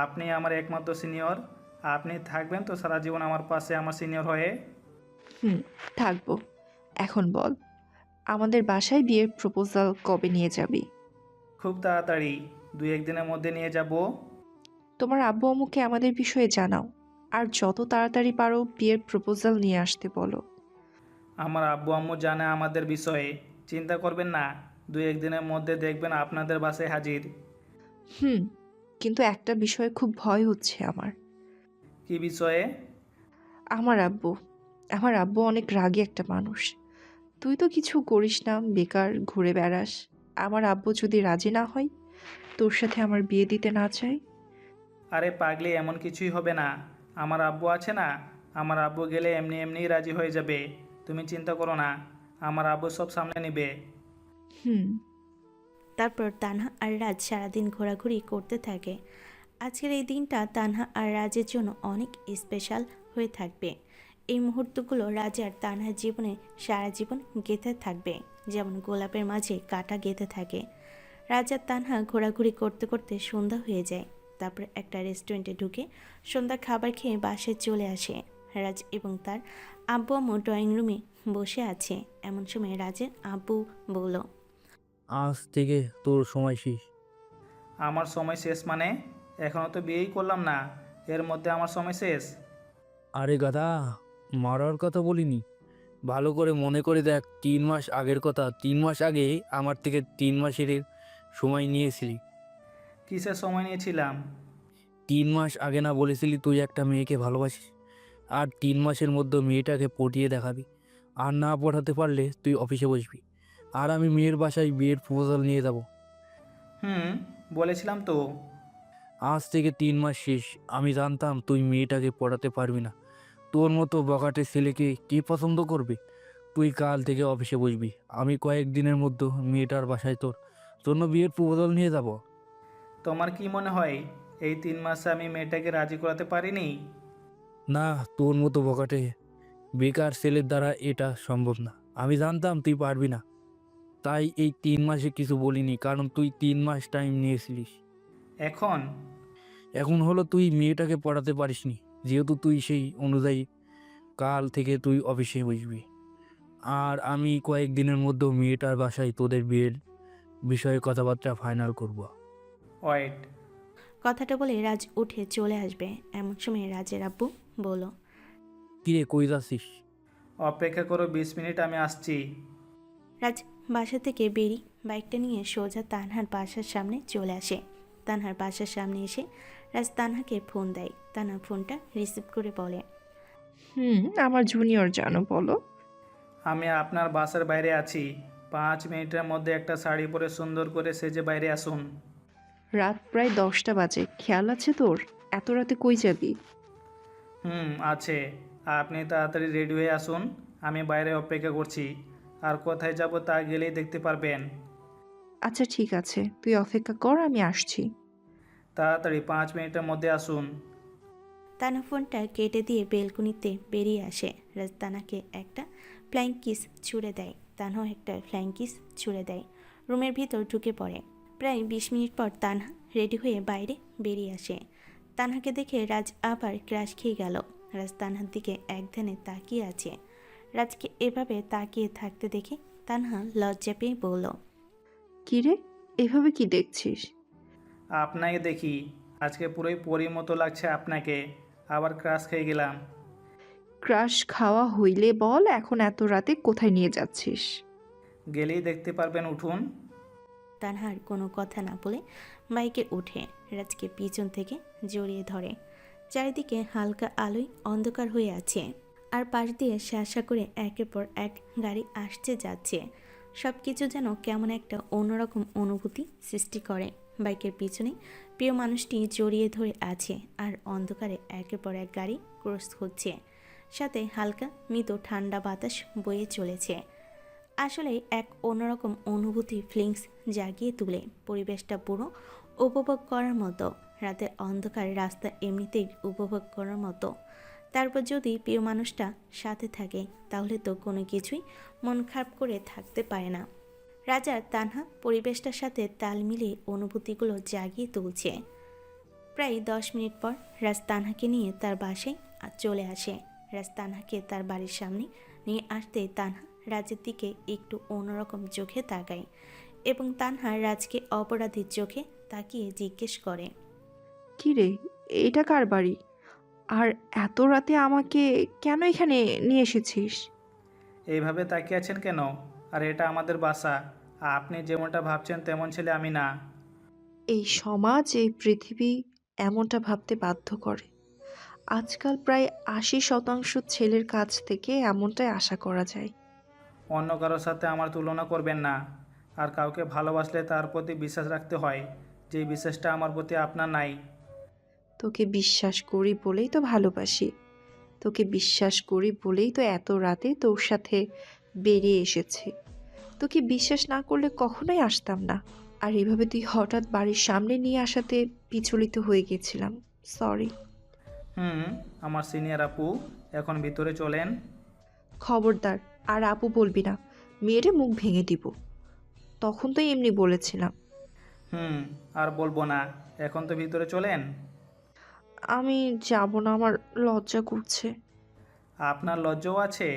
আপনি আমার একমাত্র সিনিয়র। আপনি থাকবেন তো সারা জীবন আমার পাশে আমার সিনিয়র হয়ে? থাকবো। এখন বল, আমাদের বাসায় বিয়ের প্রপোজাল কবে নিয়ে যাবি? খুব তাড়াতাড়ি, 2-1 দিনের মধ্যে নিয়ে যাব। তোমার আব্বু আম্মুকে আমাদের বিষয়ে জানাও, আর যত তাড়াতাড়ি পারো বিয়ের প্রপোজাল নিয়ে আসতে বলো। আমার আব্বু আম্মু জানে আমাদের বিষয়ে, চিন্তা করবেন না, 2-1 দিনের মধ্যে দেখবেন আপনাদের বাসায় হাজির। কিন্তু একটা বিষয়ে খুব ভয় হচ্ছে আমার। কি বিষয়ে? আমার আব্বু আমার আব্বু অনেক রাগী একটা মানুষ। তুই তো কিছু করিস না, বেকার ঘুরে বেড়াস। আমার আব্বু যদি রাজি না হয়, তোর সাথে আমার বিয়ে দিতে না চায়? আরে পাগলি, এমন কিছুই হবে না। আমার আব্বু আছে না, আমার আব্বু গেলে এমনি এমনিই রাজি হয়ে যাবে। তুমি চিন্তা করো না, আমার আব্বু সব সামলে নেবে। হুম তারপর তানহা আর রাজ সারাদিন ঘোরাঘুরি করতে থাকে। আজকের এই দিনটা তানহা আর রাজের জন্য অনেক স্পেশাল হয়ে থাকবে। এই মুহূর্তগুলো রাজ আর তানহার জীবনে সারা জীবন গেঁথে থাকবে, যেমন গোলাপের মাঝে কাঁটা গেঁথে থাকে। রাজ আর তানহা ঘোরাঘুরি করতে করতে সন্ধ্যা হয়ে যায়। তারপর একটা রেস্টুরেন্টে ঢুকে সন্ধ্যা খাবার খেয়ে বাসায় চলে আসে। রাজ এবং তার আব্বু আম্মু ড্রয়িং রুমে বসে আছে। এমন সময় রাজের আব্বু বলল, আজ থেকে তোর সময় শেষ। আমার সময় শেষ মানে? এখনও তো বিয়েই করলাম না, এর মধ্যে আমার সময় শেষ? আরে গাধা, মারার কথা বলিনি। ভালো করে মনে করে দেখ, 3 মাস আগের কথা। 3 মাস আগে আমার থেকে 3 মাসের সময় নিয়েছিলি। কিসের সময় নিয়েছিলাম? 3 মাস আগে না বলেছিলি তুই একটা মেয়েকে ভালোবাসিস, আর 3 মাসের মধ্যে মেয়েটাকে পটিয়ে দেখাবি। আর না পড়াতে পারলে তুই অফিসে বসবি, আর আমি মেয়ের বাসায় বিয়ের প্রপোজাল নিয়ে যাব। হুম, বলেছিলাম তো। আজ থেকে 3 মাস শেষ। আমি জানতাম তুই মেয়েটাকে পড়াতে পারবি না। তোর মতো বখাটে ছেলেকে কে পছন্দ করবে? তুই কাল থেকে অফিসে বসবি, আমি কয়েকদিনের মধ্যে মেয়েটার বাসায় তোর জন্য বিয়ের প্রপোজাল নিয়ে যাব। তোমার কি মনে হয় এই 3 মাসে আমি মেয়েটাকে রাজি করাতে পারিনি? না, তোর মতো বখাটে বেকার ছেলের দ্বারা এটা সম্ভব না। আমি জানতাম তুই পারবি না, তাই এই 3 মাসে কিছু বলিনি, কারণ তুই 3 মাস টাইম নিয়েছিলিস। এখন? এখন হলো তুই মেয়েটাকে পড়াতে পারিসনি, যেহেতু তুই সেই অনুযায়ী কাল থেকে তুই অফিসে বসবি, আর আমি কয়েকদিনের মধ্যে মেয়েটার বাসায় তোদের বিয়ের বিষয়ে কথাবার্তা ফাইনাল করব। ওয়েট। কথাটা বলে রাজ উঠে চলে আসবে। এমন সময় রাজের আব্বু বলল, কিরে, কই যাচ্ছিস? অপেক্ষা করো 20 মিনিট, আমি আসছি। রাজ বাসা থেকে বেরিয়ে বাইকটা নিয়ে সোজা তানহার বাসার সামনে চলে আসে। তানহার বাসার সামনে এসে রাজ তানহাকে ফোন দেয়। তানহা ফোনটা রিসিভ করে বলে, আমার জুনিয়র জানো, বলো। আমি আপনার বাসার বাইরে আছি, 5 মিনিটের মধ্যে একটা শাড়ি পরে সুন্দর করে সেজে বাইরে আসুন। রাত প্রায় 10টা বাজে, খেয়াল আছে তোর? এত রাতে কই যাবি? আছে। আপনি তাড়াতাড়ি রেডি হয়ে আসুন, আমি বাইরে অপেক্ষা করছি। আর কোথায় যাব তা গেলেই দেখতে পারবেন। আচ্ছা ঠিক আছে, তুই অপেক্ষা কর, আমি আসছি। তাড়াতাড়ি 5 মিনিটের মধ্যে আসুন। তানা ফোনটা কেটে দিয়ে বেলকুনিতে বেরিয়ে আসে। রাজ তানাকে একটা ফ্লাইং কিস ছুঁড়ে দেয়, তানহাও একটা ফ্লাইং কিস ছুঁড়ে দেয়। রুমের ভিতর ঢুকে পড়ে। প্রায় 20 মিনিট পর তানহা রেডি হয়ে বাইরে বেরিয়ে আসে। তানহাকে দেখে রাজ আবার ক্রাশ খেয়ে গেল। রাজ তানহার দিকে একধানে তাকিয়ে আছে। রাজকে এভাবে তাকিয়ে থাকতে দেখে তানহা লজ্জা পেয়ে বলল, কি রে, এভাবে কি দেখছিস? আপনাকে দেখি আজকে পুরোই পরীর মতো লাগছে আপনাকে, আবার ক্রাশ খেয়ে গেলাম। ক্রাশ খাওয়া হইলে বল, এখন এত রাতে কোথায় নিয়ে যাচ্ছিস? গেলেই দেখতে পারবেন, উঠুন। তানহার কোনো কথা না বলে বাইকে উঠে রাজকে পিছন থেকে জড়িয়ে ধরে। চারিদিকে হালকা আলোয় অন্ধকার হয়ে আছে, আর পাশ দিয়ে শাসা করে একের পর এক গাড়ি আসছে যাচ্ছে। সব কিছু যেন কেমন একটা অন্যরকম অনুভূতি সৃষ্টি করে। বাইকের পিছনে প্রিয় মানুষটি জড়িয়ে ধরে আছে, আর অন্ধকারে একের পর এক গাড়ি ক্রস হচ্ছে, সাথে হালকা মৃদু ঠান্ডা বাতাস বয়ে চলেছে। আসলে এক অন্যরকম অনুভূতি ফিলিংস জাগিয়ে তুলে, পরিবেশটা পুরো উপভোগ করার মতো। রাতের অন্ধকার রাস্তা এমনিতেই উপভোগ করার মতো, তারপর যদি প্রিয় মানুষটা সাথে থাকে তাহলে তো কোনো কিছুই মন খারাপ করে থাকতে পারে না। রাজার তানহা পরিবেশটার সাথে তাল মিলিয়ে অনুভূতিগুলো জাগিয়ে তুলছে। প্রায় 10 মিনিট পর রাজ তানহাকে নিয়ে তার বাসায় চলে আসে। রাজ তানহাকে তার বাড়ির সামনে নিয়ে আসতে তানহা রাজের দিকে একটু অন্যরকম চোখে তাকায়, এবং তানহা রাজকে অপরাধীর চোখে তাকিয়ে জিজ্ঞেস করে, কি রে, এটা কার বাড়ি? আর এত রাতে আমাকে কেন এখানে নিয়ে এসেছিস? এইভাবে তাকিয়ে আছেন কেন? আর এটা আমাদের বাসা। আপনি যেমনটা ভাবছেন তেমন ছেলে আমি না। এই সমাজ, এই পৃথিবী এমনটা ভাবতে বাধ্য করে। আজকাল প্রায় 80% ছেলের কাছ থেকে এমনটাই আশা করা যায়। অন্য কারোর সাথে আমার তুলনা করবেন না। আর কাউকে ভালোবাসলে তার প্রতি বিশ্বাস রাখতে হয়, যে বিশ্বাসটা আমার প্রতি আপনার নাই। তোকে বিশ্বাস করি বলেই তো ভালোবাসি। তোকে বিশ্বাস করি বলেই তো এত রাতে তোর সাথে বেরিয়ে এসেছি। তোকে বিশ্বাস না করলে কখনোই আসতাম না। আর এভাবে তুই হঠাৎ বাড়ির সামনে নিয়ে আসাতে বিচলিত হয়ে গেছিলাম। সরি। আমার সিনিয়র আপু, এখন ভিতরে চলেন। খবরদার, আর আপু বলবি না, মেয়েরে মুখ ভেঙে দিব। তখন তো এমনি বলেছিলাম। আর বলবো না, এখন তো ভিতরে চলেন। আমি যাব না, আমার লজ্জা করছে। আপনার লজ্জাও আছে?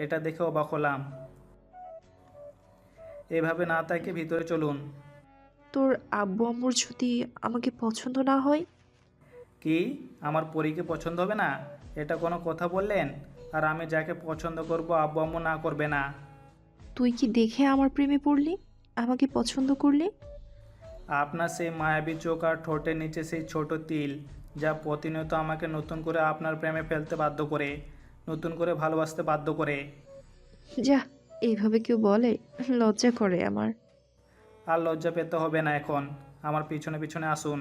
এটা দেখে অবাক হলাম। এভাবে না তাকে ভিতরে চলুন। তোর আব্বু আম্মুর যদি আমাকে পছন্দ না হয়? কি, আমার পরীকে পছন্দ হবে না? এটা কোনো কথা বললেন? আর আমি যাকে পছন্দ করব আব্বু আম্মু না করবে না। তুই কি দেখে আমার প্রেমে পড়লি, আমাকে পছন্দ করলি? আপনার সেই মায়াবী চোখ আর ঠোঁটের নিচে সেই ছোট তিল, যা প্রতিনিয়ত আমাকে নতুন করে আপনার প্রেমে ফেলতে বাধ্য করে, নতুন করে ভালোবাসতে বাধ্য করে। যা, এইভাবে কেউ বলে? লজ্জা করে আমার। আর লজ্জা পেতে হবে না, এখন আমার পিছনে পিছনে আসুন।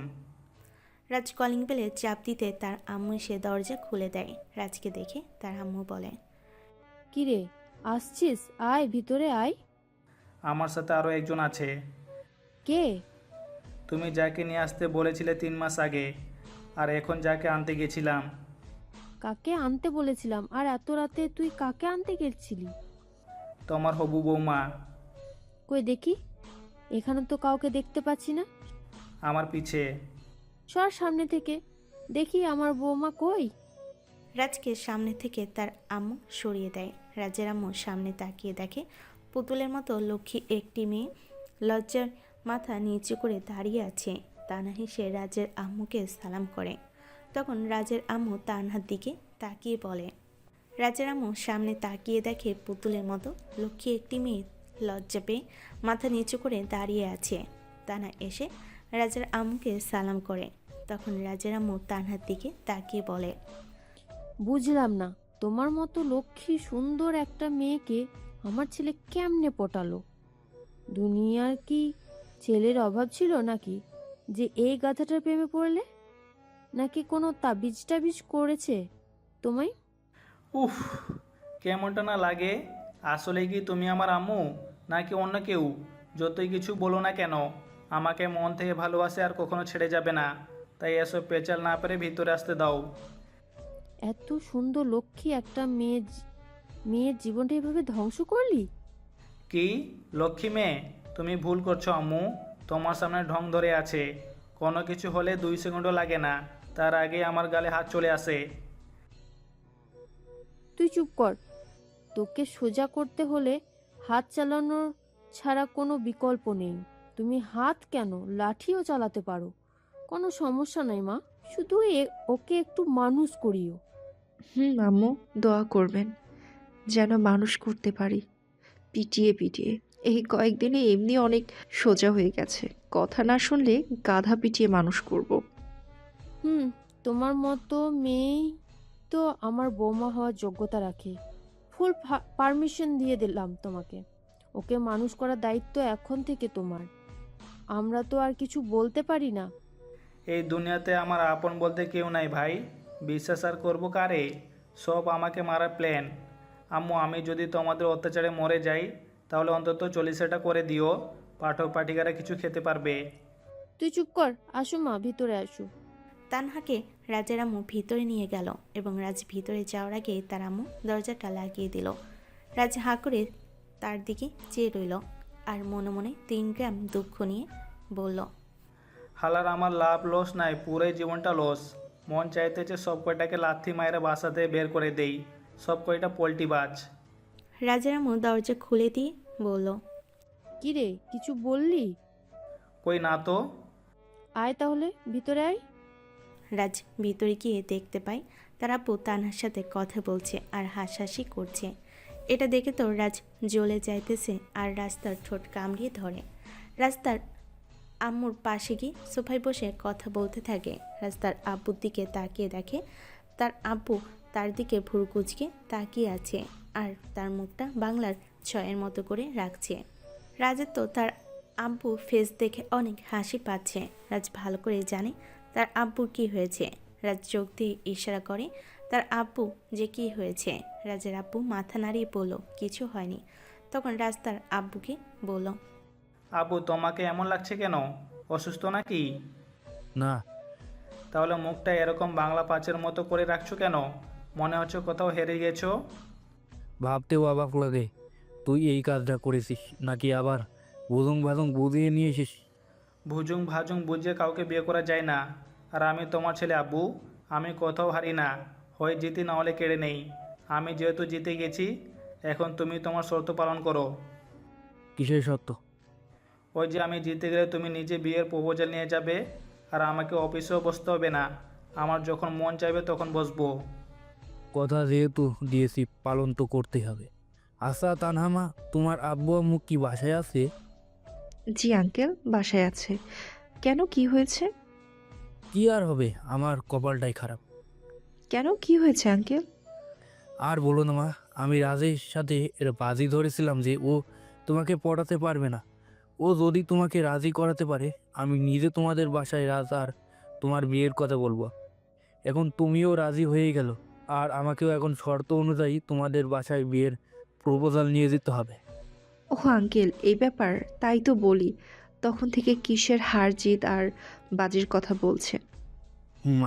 রাজ কলিং বেলে চাপ দিতে তার আম্মু এসে দরজা খুলে দেয়। রাজকে দেখে তার আম্মু বলে, কিরে, আসছিস? আয় ভিতরে আয়। আমার সাথে আরও একজন আছে। কে? তুমি যাকে নিয়ে আসতে বলেছিলে 3 মাস আগে, আর এখন যাকে আনতে গেছিলাম। কাকে আনতে বলেছিলাম? আর এত রাতে তুই কাকে আনতে গেছিলি? তোমার হবু বৌমা। কই দেখি, এখানে তো কাউকে দেখতে পাচ্ছি না। আমার পিছে। সর সামনে থেকে, দেখি আমার বৌমা কই। রাজকে সামনে থেকে তার আম্মু সরিয়ে দেয়। রাজের আম্মু সামনে তাকিয়ে দেখে পুতুলের মতো লক্ষ্মী একটি মেয়ে লজ্জার মাথা নিচু করে দাঁড়িয়ে আছে। তানা হেসে রাজের আম্মুকে সালাম করে। তখন রাজের আম্মু তানহার দিকে তাকিয়ে বলে, রাজের আম্মু সামনে তাকিয়ে দেখে পুতুলের মতো লক্ষ্মী একটি মেয়ে লজ্জা পেয়ে মাথা নিচু করে দাঁড়িয়ে আছে। তানা এসে রাজের আম্মুকে সালাম করে। তখন রাজের আম্মু তানহার দিকে তাকিয়ে বলে, বুঝলাম না, তোমার মতো লক্ষ্মী সুন্দর একটা মেয়েকে আমার ছেলে কেমনে পটালো? দুনিয়ার কি ছেলের অভাব ছিল নাকি যে এই গাধাটার প্রেমে পড়লে? নাকি কোনো তাবিজ টাবিজ করেছে তোমায়? উফ, কেমনটা না লাগে। আসলে কি তুমি আমার আম্মু নাকি অন্য কেউ? যতই কিছু বলো না কেন, আমাকে মন থেকে ভালোবাসে আর কখনো ছেড়ে যাবে না। তাই এসব পেঁচাল না পেরে ভিতরে আসতে দাও। এত সুন্দর লক্ষ্মী একটা মেয়ের জীবনটা এভাবে ধ্বংস করলি? কি লক্ষ্মী মেয়ে? তুমি ভুল করছো আম্মু। তোমার সামনে ঢং ধরে আছে। কোনো কিছু হলে 2 সেকেন্ডও লাগে না, তার আগে আমার গালে হাত চলে আসে। তুই চুপ কর। তোকে সোজা করতে হলে হাত চালানোর ছাড়া কোনো বিকল্প নেই। তুমি হাত কেন, লাঠিও চালাতে পারো। কোনো সমস্যা নাই মা, শুধু ওকে একটু মানুষ করিও। আম্মু, দোয়া করবেন যেন মানুষ করতে পারি পিটিয়ে পিটিয়ে। এই কয়েকদিনে এমনি অনেক সোজা হয়ে গেছে, কথা না শুনলে গাধা পিটিয়ে মানুষ করব। তোমার মতো মেয়েই তো আমার বৌমা হওয়ার যোগ্যতা রাখে। ফুল পারমিশন দিয়ে দিলাম তোমাকে। ওকে মানুষ করার দায়িত্ব এখন থেকে তোমার। আমরা তো আর কিছু বলতে পারি না। এই দুনিয়াতে আমার আপন বলতে কেউ নাই ভাই। বিশ্বাস আর করবো কারে? সব আমাকে মারার প্ল্যান। আম্মু, আমি যদি তোমাদের অত্যাচারে মরে যাই তাহলে অন্তত 40টা করে দিও। পাঠক পাঠিকারা কিছু খেতে পারবে। তুই চুপ কর। আসো মা, ভিতরে আসো। তানহাকে রাজের আম্মু ভিতরে নিয়ে গেল এবং রাজ ভিতরে যাওয়ার আগে তার আম্মু দরজাটা লাগিয়ে দিল। রাজ হাঁ করে তার দিকে চেয়ে রইল আর মনে মনে 3 গ্রাম দুঃখ নিয়ে বলল, হালার আমার লাভ লস নাই, পুরোই জীবনটা লস। মন চাইতেছে সব কয়টাকে লাথি মায়েরা বাসাতে বের করে দেই। সব কয়টা পোল্টিবাজ। রাজের আম্মু দরজা খুলে দিয়ে বলল, কি রে, কিছু বললি? কই না তো। আয় তাহলে, ভিতরে আয়। রাজ ভিতরে গিয়ে দেখতে পায় তার আব্বু তানহার সাথে কথা বলছে আর হাসাহাসি করছে। এটা দেখে তো রাজ জ্বলে যাইতেছে আর রাস্তার ঠোঁট কামড়িয়ে ধরে। রাস্তার আম্মুর পাশে গিয়ে সোফায় বসে কথা বলতে থাকে। রাস্তার আব্বুর দিকে তাকিয়ে দেখে তার আব্বু তার দিকে ভুরু কুঁচকে তাকিয়ে আছে আর তার মুখটা বাংলার ছয়ের মতো করে রাখছে। রাজের তো তার আব্বু ফেস দেখে অনেক হাসি পাচ্ছে। রাজ ভালো করে জানে তার আব্বুর কি হয়েছে। রাজ চোখ দিয়ে ইশারা করে তার আব্বু যে কি হয়েছে। রাজের আব্বু মাথা নাড়িয়ে বলল, কিছু হয়নি। তখন রাজ তার আব্বুকে বলল, আব্বু, তোমাকে এমন লাগছে কেন? অসুস্থ নাকি? না, তাহলে মুখটা এরকম বাংলা পাঁচের মতো করে রাখছো কেন? মনে হচ্ছে কোথাও হেরে গেছো। ভাবতেও অবাক লাগে তুই এই কাজটা করেছিস, নাকি আবার বুজুং বাজুং বুঝিয়ে নিয়েছিস। ভুজুং ভাজুং বুঝিয়ে কাউকে বিয়ে করা যায় না। আর আমি তোমার ছেলে আব্বু, আমি কোথাও হারি না। হয় জিতি, না হলে কেড়ে নেই। আমি যেহেতু জিতে গেছি, এখন তুমি তোমার শর্ত পালন করো। কিসের সত্য? ওই যে আমি জিতে গেলে তুমি নিজে বিয়ের প্রপোজাল নিয়ে যাবে আর আমাকে অফিসেও বসতে হবে না। আমার যখন মন চাইবে তখন বসবো। কথা যেহেতু দিয়েছি, পালন তো করতেই হবে। আচ্ছা তানহামা, তোমার আব্বু আম্মু কি বাসায় আছে? জি আঙ্কেল, বাসায় আছে। কেন, কি হয়েছে? কি আর হবে, আমার কপালটাই খারাপ। কেন, কি হয়েছে আঙ্কেল? আর বলো না মা, আমি রাজের সাথে এর বাজি ধরেছিলাম যে ও তোমাকে পড়াতে পারবে না। ও যদি তোমাকে রাজি করাতে পারে, আমি নিজে তোমাদের বাসায় রাজ আর তোমার বিয়ের কথা বলবো। এখন তুমিও রাজি হয়ে গেল, আর আমাকেও এখন শর্ত অনুযায়ী তোমাদের বাসায় বিয়ের প্রপোজাল নিয়ে যেতে হবে। ও আঙ্কেল, এই ব্যাপার, তাই তো বলি তখন থেকে কিসের হার জিত আর বাজির কথা বলছে।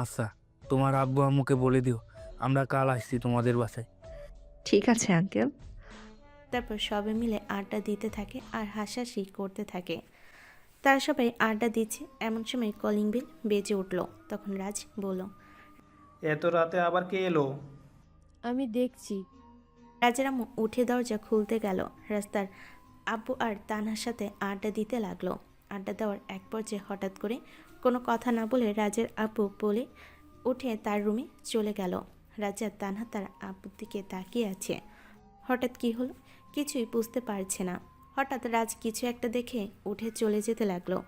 আচ্ছা, তোমার আব্বু আম্মুকে বলে দিও আমরা কাল আসছি তোমাদের বাসায়। ঠিক আছে আঙ্কেল। তারপর সবাই মিলে আড্ডা দিতে থাকে আর হাসাহাসি করতে থাকে। তারা সবাই আড্ডা দিচ্ছে, এমন সময় কলিং বেল বেজে উঠল। তখন রাজ বলল, এত রাতে আবার কে এলো? আমি দেখছি। রাজের আম্মু উঠে দরজা খুলতে গেল। রাস্তার আব্বু আর তানহার সাথে আড্ডা দিতে লাগলো। আড্ডা দেওয়ার এক পর্যায়ে হঠাৎ করে কোনো কথা না বলে রাজের আব্বু বলে উঠে তার রুমে চলে গেল। রাজা তানহা তার আব্বুর দিকে তাকিয়ে আছে। হঠাৎ কি হলো কিছুই বুঝতে পারছে না। হঠাৎ রাজ কিছু একটা দেখে উঠে চলে যেতে লাগলো।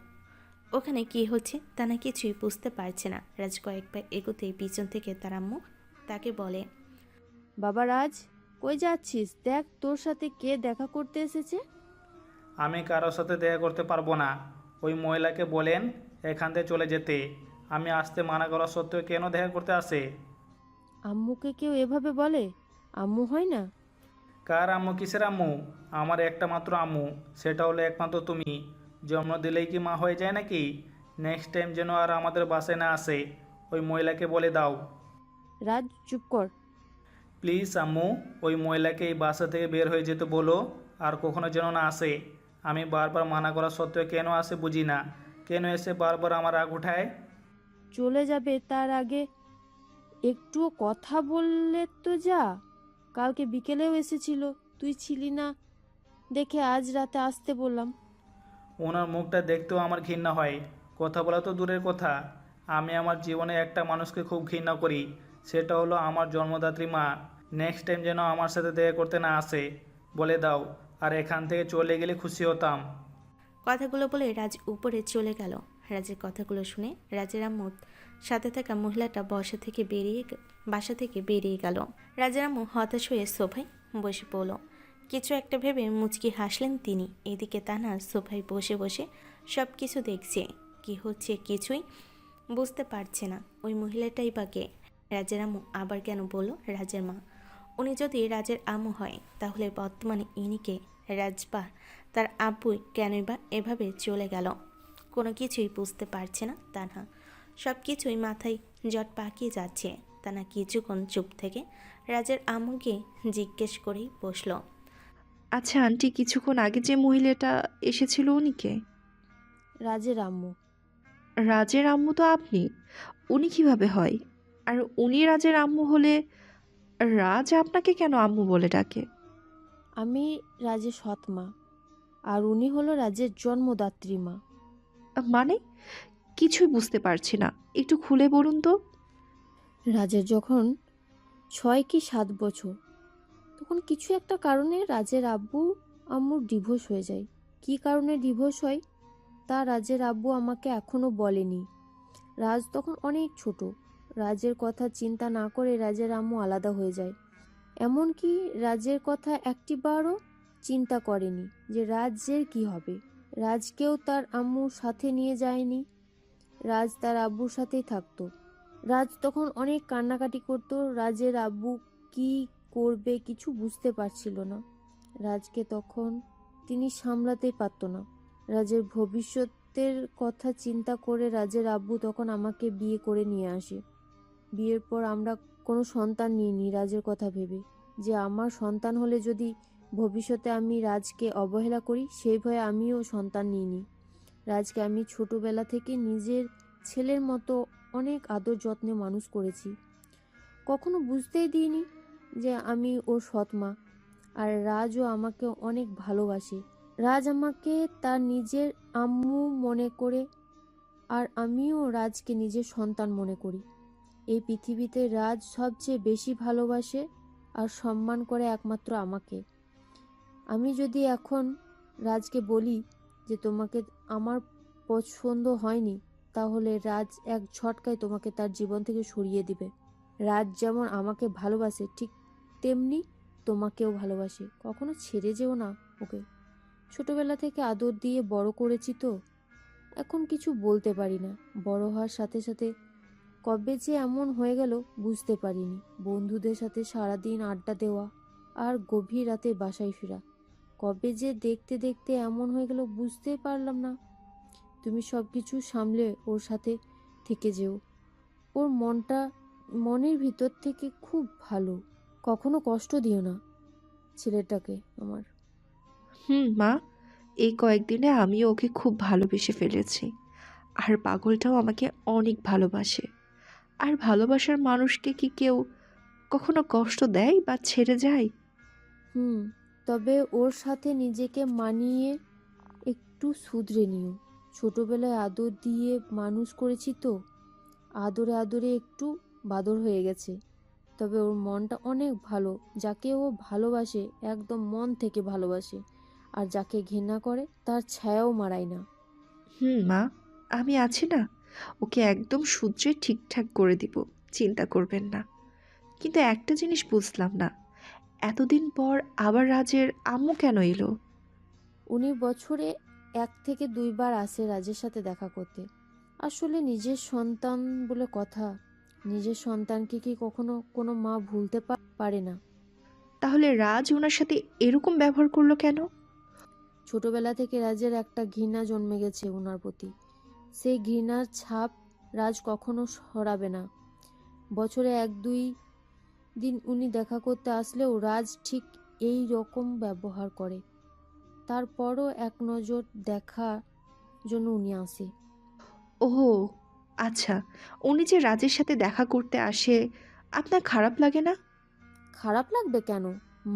ওখানে কি হচ্ছে তা না কিছুই বুঝতে পারছে না। রাজ কয়েক পা এগোতেই পিছন থেকে তার আম্মু তাকে বলে, বাবা রাজ, কই যাচ্ছিস? দেখ তোর সাথে কে দেখা করতে এসেছে। আমি কারোর সাথে দেখা করতে পারবো না। ওই মহিলাকে বলেন এখান থেকে চলে যেতে। আমি আসতে মানা করা সত্ত্বেও কেন দেখা করতে আসে? আম্মুকে কেউ এভাবে বলে? আম্মু হয় না? কার আম্মু? কিসের আম্মু? আমার একটা মাত্র আম্মু, সেটা হলো একমাত্র তুমি। জন্ম দিলেই কি মা হয়ে যায় নাকি? নেক্সট টাইম যেন আর আমাদের বাসায় না আসে। ওই মহিলাকে বলে দাও। রাজ চুপ কর। প্লিজ আম্মু, ওই মহিলাকে এই বাসা থেকে বের হয়ে যেতে বলো, আর কখনো যেন না আসে। আমি বারবার মানা করা সত্ত্বেও কেন আসে বুঝি না। কেন এসে বারবার আমার রাগ উঠায়? চলে যাবে তার আগে একটুও কথা বললে তো যা। কালকে বিকেলেও এসেছিল, তুই ছিলি না দেখে আজ রাতে আসতে বললাম। ওনার মুখটা দেখতেও আমার ঘৃণা হয়। কথা বলা তো দূরের কথা, আমি আমার জীবনে একটা মানুষকে খুব ঘৃণা করি, সেটা হলো আমার জন্মদাত্রী মা। নেক্সট টাইম যেন আমার সাথে দেখা করতে না আসে বলে দাও, আর এখান থেকে চলে গেলে খুশি হতাম। কথাগুলো বলে রাজ উপরে চলে গেল। রাজের কথাগুলো শুনে রাজের আম্মু সাথে থাকা মহিলাটা বাসা থেকে বেরিয়ে গেল। রাজের আম্মু হতাশ হয়ে সোফায় বসে পড়ল। কিছু একটা ভেবে মুচকি হাসলেন তিনি। এদিকে তানা সোফায় বসে বসে সব কিছু দেখছে। কি হচ্ছে কিছুই বুঝতে পারছে না। ওই মহিলাটাই বা কে? রাজের আম্মু আবার কেন বলল রাজের মা? উনি যদি রাজের আম্মু হয় তাহলে বর্তমানে ইনিকে রাজ বা তার আব্বুই কেনই বা এভাবে চলে গেল? কোনো কিছুই বুঝতে পারছে না তানহা। সব কিছুই মাথায় জট পাকিয়ে যাচ্ছে। তানা কিছুক্ষণ চুপ থেকে রাজের আম্মুকে জিজ্ঞেস করেই বসলো। আচ্ছা আন্টি, কিছুক্ষণ আগে যে মহিলাটা এসেছিল উনি কে? রাজের আম্মু। রাজের আম্মু তো আপনি, উনি কিভাবে হয়? আর উনি রাজের আম্মু হলে রাজ আপনাকে কেন আম্মু বলে ডাকে? আমি রাজের সৎ মা, আর উনি হলো রাজের জন্মদাত্রী মা। মানে কিছুই বুঝতে পারছি না, একটু খুলে বলুন তো। রাজের যখন 6 কি 7 বছর, তখন কিছু একটা কারণে রাজের আব্বু আম্মুর ডিভোর্স হয়ে যায়। কী কারণে ডিভোর্স হয় তা রাজের আব্বু আমাকে এখনও বলেনি। রাজ তখন অনেক ছোট। রাজের কথা চিন্তা না করে রাজের আম্মু আলাদা হয়ে যায়। এমনকি রাজের কথা একটিবারও চিন্তা করেনি যে রাজের কি হবে। রাজকেও তার আম্মুর সাথে নিয়ে যায়নি। রাজ তার আব্বুর সাথেই থাকতো। রাজ তখন অনেক কান্নাকাটি করতো। রাজের আব্বু কি করবে কিছু বুঝতে পারছিল না। রাজকে তখন তিনি সামলাতেই পারতো না। রাজের ভবিষ্যতের কথা চিন্তা করে রাজের আব্বু তখন আমাকে বিয়ে করে নিয়ে আসে। বিয়ের পর আমরা কোনো সন্তান নিইনি রাজের কথা ভেবে, যে আমার সন্তান হলে যদি ভবিষ্যতে আমি রাজকে অবহেলা করি, সেই ভয়ে আমিও সন্তান নিইনি। রাজকে আমি ছোটবেলা থেকে নিজের ছেলের মতো অনেক আদর যত্নে মানুষ করেছি। কখনো বুঝতেই দিইনি যে আমি ওর সৎ মা। আর রাজও আমাকে অনেক ভালোবাসে। রাজ আমাকে তার নিজের আম্মু মনে করে, আর আমিও রাজকে নিজের সন্তান মনে করি। এই পৃথিবীতে রাজ সবচেয়ে বেশি ভালোবাসে আর সম্মান করে একমাত্র আমাকে। আমি যদি এখন রাজকে বলি যে তোমাকে আমার পছন্দ হয়নি, তাহলে রাজ এক ঝটকায় তোমাকে তার জীবন থেকে সরিয়ে দিবে। রাজ যেমন আমাকে ভালোবাসে ঠিক তেমনি তোমাকেও ভালোবাসে। কখনো ছেড়ে যেও না ওকে। ছোটবেলা থেকে আদর দিয়ে বড় করেছি তো, এখন কিছু বলতে পারি না। বড় হওয়ার সাথে সাথে কবে যে এমন হয়ে গেল বুঝতে পারিনি। বন্ধুদের সাথে সারাদিন আড্ডা দেওয়া আর গভীর রাতে বাসায় ফেরা, কবে যে দেখতে দেখতে এমন হয়ে গেল বুঝতেই পারলাম না। তুমি সব কিছু সামলে ওর সাথে থেকে যেও। ওর মনের ভিতর থেকে খুব ভালো। কখনো কষ্ট দিও না ছেলেটাকে আমার। মা, এই কয়েকদিনে আমিও ওকে খুব ভালোবেসে ফেলেছি। আর পাগলটাও আমাকে অনেক ভালোবাসে। আর ভালোবাসার মানুষকে কি কেউ কখনো কষ্ট দেয় বা ছেড়ে যায়? তবে ওর সাথে নিজেকে মানিয়ে একটু শুধরে নিও। ছোটবেলায় আদর দিয়ে মানুষ করেছি তো, আদরে আদরে একটু বাদর হয়ে গেছে। তবে ওর মনটা অনেক ভালো। যাকে ও ভালোবাসে একদম মন থেকে ভালোবাসে, আর যাকে ঘৃণা করে তার ছায়াও মারায় না। মা, আমি আছি না, ওকে একদম শুধরে ঠিকঠাক করে দিব, চিন্তা করবেন না। কিন্তু একটা জিনিস বুঝলাম না, এতদিন পর আবার রাজের আম্মু কেন এলো? উনি বছরে 1 থেকে 2 বার আসে রাজের সাথে দেখা করতে। আসলে নিজের সন্তান বলে কথা, নিজের সন্তানকে কি কখনো কোনো মা ভুলতে পারে না? তাহলে রাজ ওনার সাথে এরকম ব্যবহার করলো কেন? ছোটবেলা থেকে রাজের একটা ঘৃণা জন্মে গেছে ওনার প্রতি। সেই ঘৃণার ছাপ রাজ কখনো সরাবে না। বছরে 1-2 দিন উনি দেখা করতে আসলেও রাজ ঠিক এই রকম ব্যবহার করে। তারপরও এক নজর দেখার জন্য উনি আসে। ওহ, আচ্ছা। উনি যে রাজের সাথে দেখা করতে আসে, আপনার খারাপ লাগে না? খারাপ লাগবে কেন?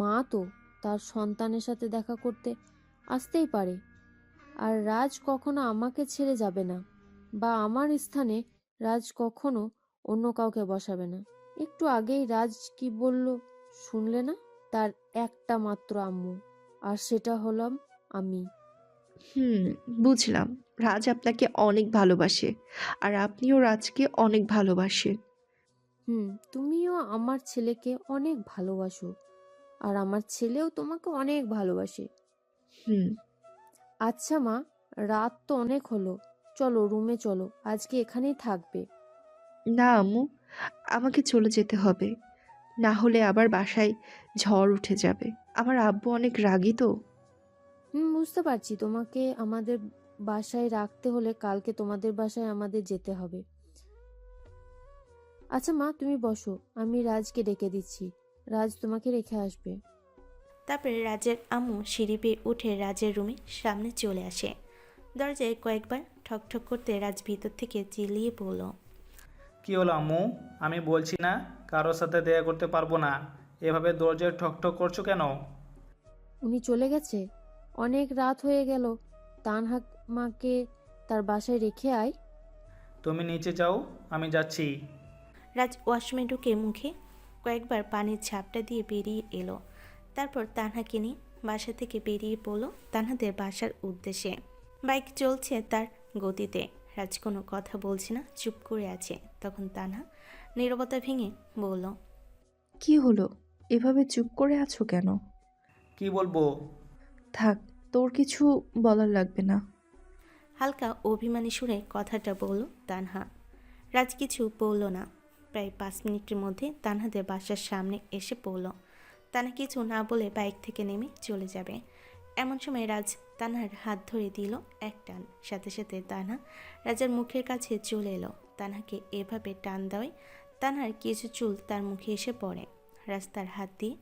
মা তো তার সন্তানের সাথে দেখা করতে আসতেই পারে। আর রাজ কখনো আমাকে ছেড়ে যাবে না, বা আমার স্থানে রাজ কখনো অন্য কাউকে বসাবে না। একটু আগেই রাজ কি বলল শুনলে না? তার একটা মাত্র আম্মু, আর সেটা হলাম আমি। হুম, বুঝলাম। রাজ আপনাকে অনেক ভালোবাসে, আর আপনিও রাজকে অনেক ভালোবাসেন। তুমিও আমার ছেলেকে অনেক ভালোবাসো, আর আমার ছেলেও তোমাকে অনেক ভালোবাসে। হুম। আচ্ছা মা, রাত তো অনেক হলো, চলো রুমে চলো, আজকে এখানেই থাকবে। না আম্মু, আমাকে চলে যেতে হবে, না হলে আবার বাসায় ঝড় উঠে যাবে। আমার আব্বু অনেক রাগী তো। বুঝতে পারছি, তোমাকে আমাদের বাসায় রাখতে হলে কালকে তোমাদের বাসায় আমাদের যেতে হবে। আচ্ছা মা, তুমি বসো, আমি রাজকে ডেকে দিচ্ছি, রাজ তোমাকে রেখে আসবে। তারপরে রাজের আম্মু সিঁড়ি বেয়ে উঠে রাজের রুমে সামনে চলে আসে। দরজায় কয়েকবার ঠকঠক করতে রাজ ভিতর থেকে চিল্লিয়ে পড়ল। কি হলো আম্মু? আমি বলছি না কারোর সাথে দেখা করতে পারবো না, এভাবে দরজায় ঠকঠক করছো কেন? উনি চলে গেছে, অনেক রাত হয়ে গেল। তানহা মাকে তার বাসায় রেখে আয়। তুমি নিচে যাও, আমি যাচ্ছি। রাজ ওয়াশরুমে ঢুকে মুখে কয়েকবার পানির ঝাপটা দিয়ে বেরিয়ে এলো। তারপর তানহাকে নিয়ে বাসা থেকে বেরিয়ে পড়ল তানহাদের বাসার উদ্দেশ্যে। বাইক চলছে তার গতিতে। রাজ কোনো কথা বলছে না, চুপ করে আছে। তখন তানহা নীরবতা ভেঙে বলল, কি হলো? এভাবে চুপ করে আছো কেন? কি বলবো? থাক, তোর কিছু বলার লাগবে না। হালকা অভিমানী সুরে কথাটা বলল তানহা। রাজ কিছু বলল না। প্রায় 5 মিনিটের মধ্যে তানহাদের বাসার সামনে এসে পড়ল। তানহা কিছু না বলে বাইক থেকে নেমে চলে যাবে। এমন সময় রাজ তানহার হাত ধরে দিল এক টান। সাথে সাথে তানহা রাজার মুখের কাছে চলে এলো। তানহাকে এভাবে টান দেওয়ায় তানহার কিছু চুল তার মুখে এসে পড়ে। রাজ তার হাত দিয়ে